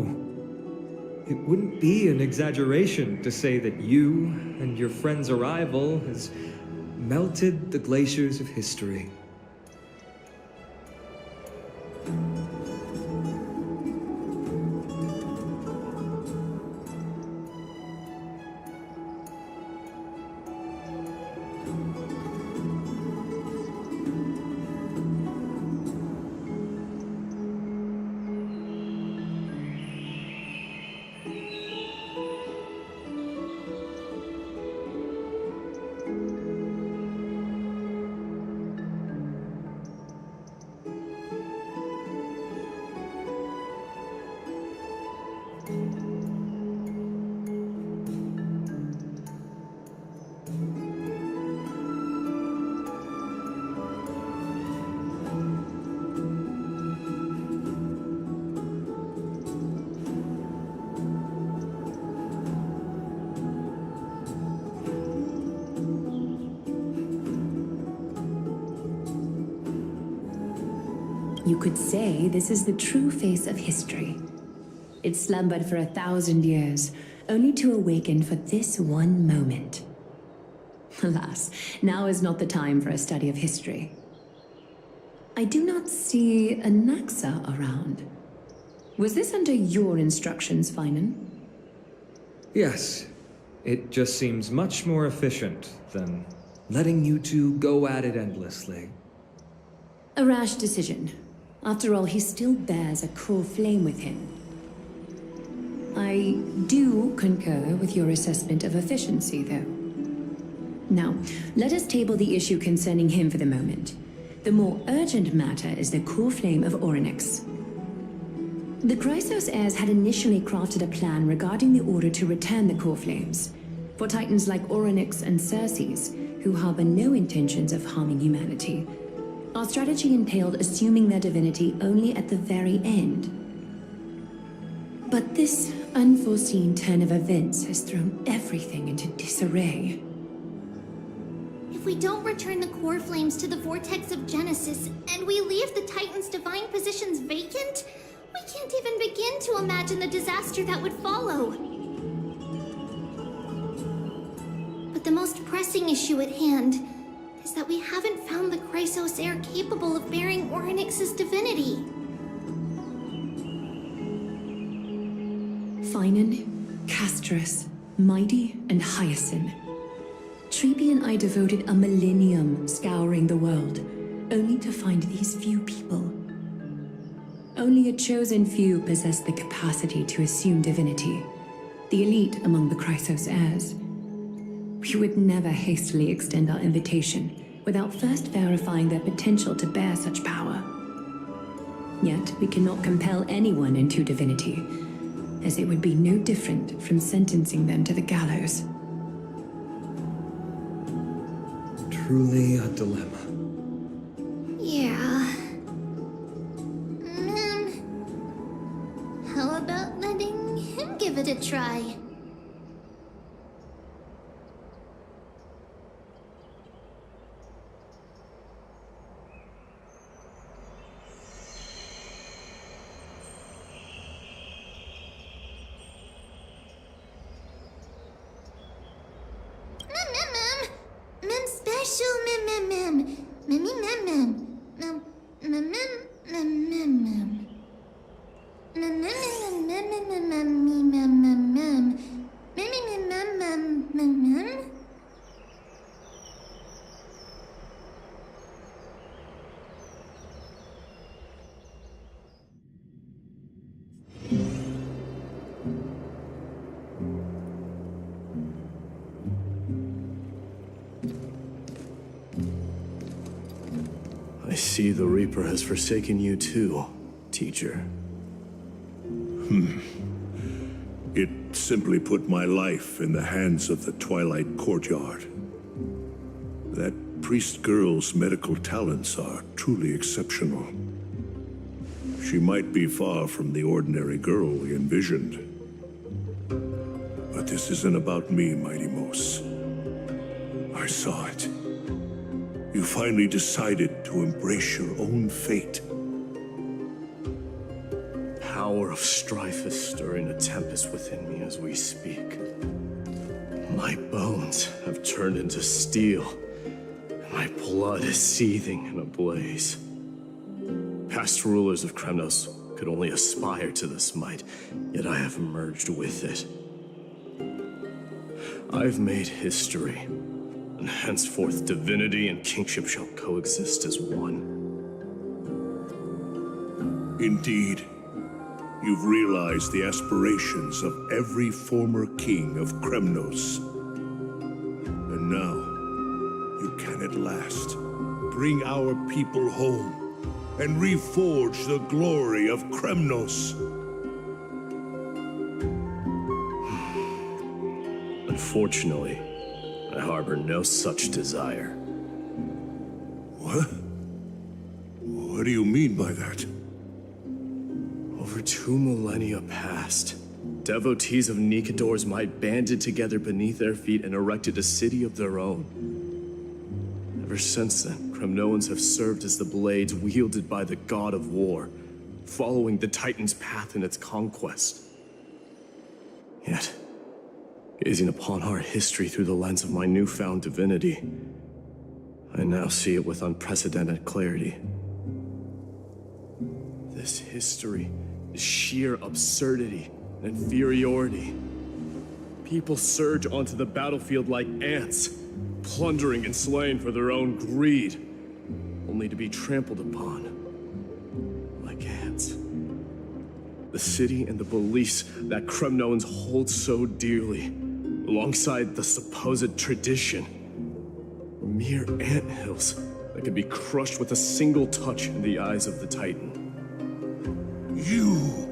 It wouldn't be an exaggeration to say that you and your friend's arrival has melted the glaciers of history.
You could say this is the true face of history. It slumbered for 1,000 years, only to awaken for this one moment. Alas, now is not the time for a study of history. I do not see a Naxa around. Was this under your instructions, Finan?
Yes, it just seems much more efficient than letting you two go at it endlessly.
A rash decision. After all, he still bears a core flame with him. I do concur with your assessment of efficiency, though. Now, let us table the issue concerning him for the moment. The more urgent matter is the core flame of Orynyx. The Chrysos heirs had initially crafted a plan regarding the order to return the core flames, for titans like Orynyx and Xerxes, who harbor no intentions of harming humanity. Our strategy entailed assuming their divinity only at the very end. But this unforeseen turn of events has thrown everything into disarray.
If we don't return the core flames to the vortex of Genesis, and we leave the Titan's divine positions vacant, we can't even begin to imagine the disaster that would follow. But the most pressing issue at hand is that we haven't found the Chrysos heir capable of bearing Orynyx's divinity.
Finan, Castris, Mighty, and Hyacinth. Treepy and I devoted a millennium scouring the world, only to find these few people. Only a chosen few possess the capacity to assume divinity, the elite among the Chrysos heirs. We would never hastily extend our invitation without first verifying their potential to bear such power. Yet, we cannot compel anyone into divinity, as it would be no different from sentencing them to the gallows.
Truly a dilemma.
Yeah. How about letting him give it a try?
I see the Reaper has forsaken you too, teacher.
It simply put my life in the hands of the Twilight Courtyard. That priest girl's medical talents are truly exceptional. She might be far from the ordinary girl we envisioned, this isn't about me, Mighty Mos. I saw it. You finally decided to embrace your own fate.
Power of strife is stirring a tempest within me as we speak. My bones have turned into steel, and my blood is seething in a blaze. Past rulers of Kremnos could only aspire to this might, yet I have merged with it. I've made history, and henceforth divinity and kingship shall coexist as one.
Indeed, you've realized the aspirations of every former king of Kremnos. And now, you can at last bring our people home and reforge the glory of Kremnos.
Unfortunately, I harbor no such desire.
What? What do you mean by that?
Over 2 millennia past, devotees of Nikador's might banded together beneath their feet and erected a city of their own. Ever since then, Kremnoans have served as the blades wielded by the god of war, following the Titan's path in its conquest. Yet, gazing upon our history through the lens of my newfound divinity, I now see it with unprecedented clarity. This history is sheer absurdity and inferiority. People surge onto the battlefield like ants, plundering and slaying for their own greed, only to be trampled upon like ants. The city and the beliefs that Kremnoans hold so dearly, alongside the supposed tradition, were mere anthills that could be crushed with a single touch in the eyes of the Titan.
You!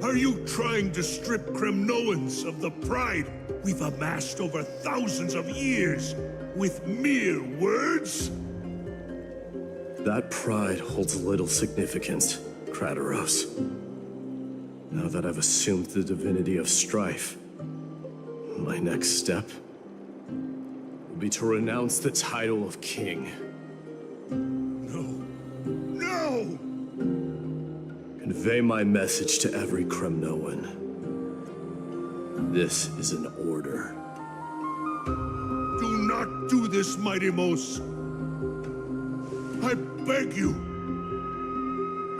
Are you trying to strip Kremnoans of the pride we've amassed over thousands of years with mere words?
That pride holds little significance, Kratoros. Now that I've assumed the divinity of strife, my next step will be to renounce the title of king.
No! No!
Convey my message to every Kremnoan. This is an order.
Do not do this, Mighty Mos. I beg you.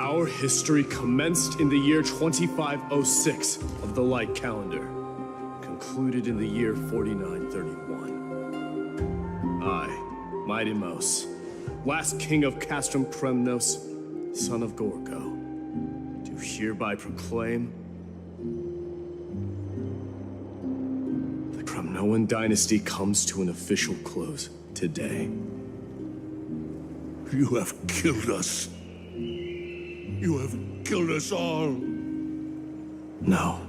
Our history commenced in the year 2506 of the Light Calendar, concluded in the year 4931. I, Mighty Mos, last king of Castrum Kremnos, son of Gorgo, do hereby proclaim the Kremnoan dynasty comes to an official close today.
You have killed us. You have killed us all.
No.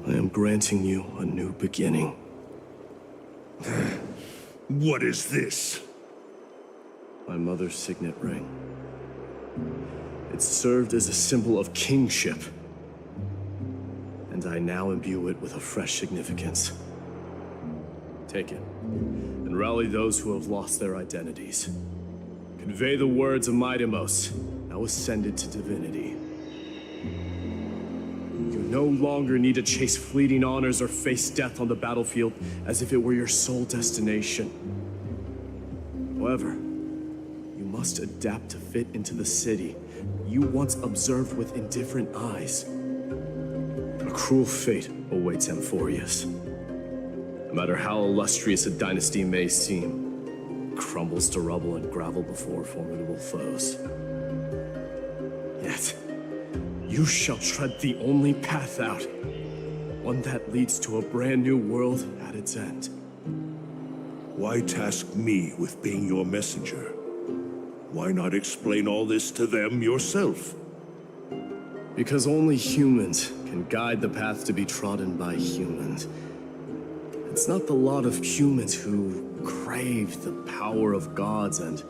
I am granting you a new beginning.
What is this?
My mother's signet ring. It served as a symbol of kingship, and I now imbue it with a fresh significance. Take it, and rally those who have lost their identities. Convey the words of Mighty Mos, now ascended to divinity. You no longer need to chase fleeting honors or face death on the battlefield as if it were your sole destination. However, you must adapt to fit into the city you once observed with indifferent eyes. A cruel fate awaits Amphorius. No matter how illustrious a dynasty may seem, it crumbles to rubble and gravel before formidable foes. Yet, you shall tread the only path out, one that leads to a brand new world at its end.
Why task me with being your messenger? Why not explain all this to them yourself?
Because only humans can guide the path to be trodden by humans. It's not the lot of humans who crave the power of gods and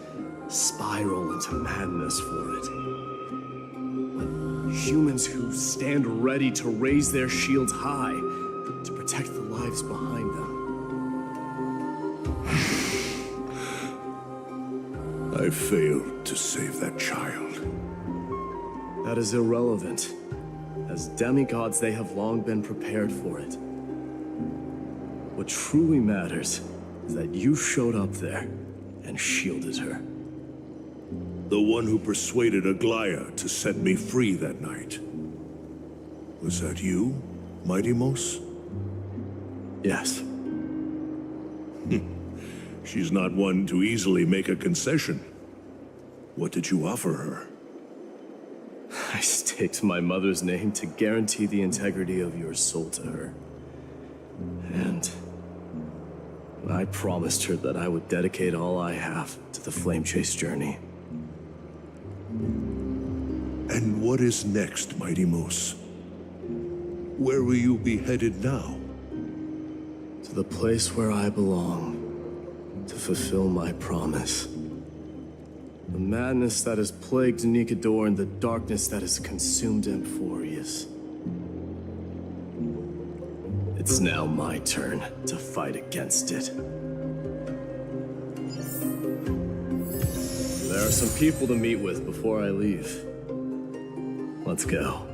spiral into madness for it. But humans who stand ready to raise their shields high protect the lives behind them.
I failed to save that child.
That is irrelevant. As demigods, they have long been prepared for it. What truly matters is that you showed up there and shielded her.
The one who persuaded Aglaya to set me free that night. Was that you, Mighty Mos?
Yes.
She's not one to easily make a concession. What did you offer her?
I staked my mother's name to guarantee the integrity of your soul to her. And I promised her that I would dedicate all I have to the Flame Chase journey.
And what is next, Mighty Mos? Where will you be headed now?
To the place where I belong, to fulfill my promise. The madness that has plagued Nikador and the darkness that has consumed Amphorius. It's now my turn to fight against it. There are some people to meet with before I leave. Let's go.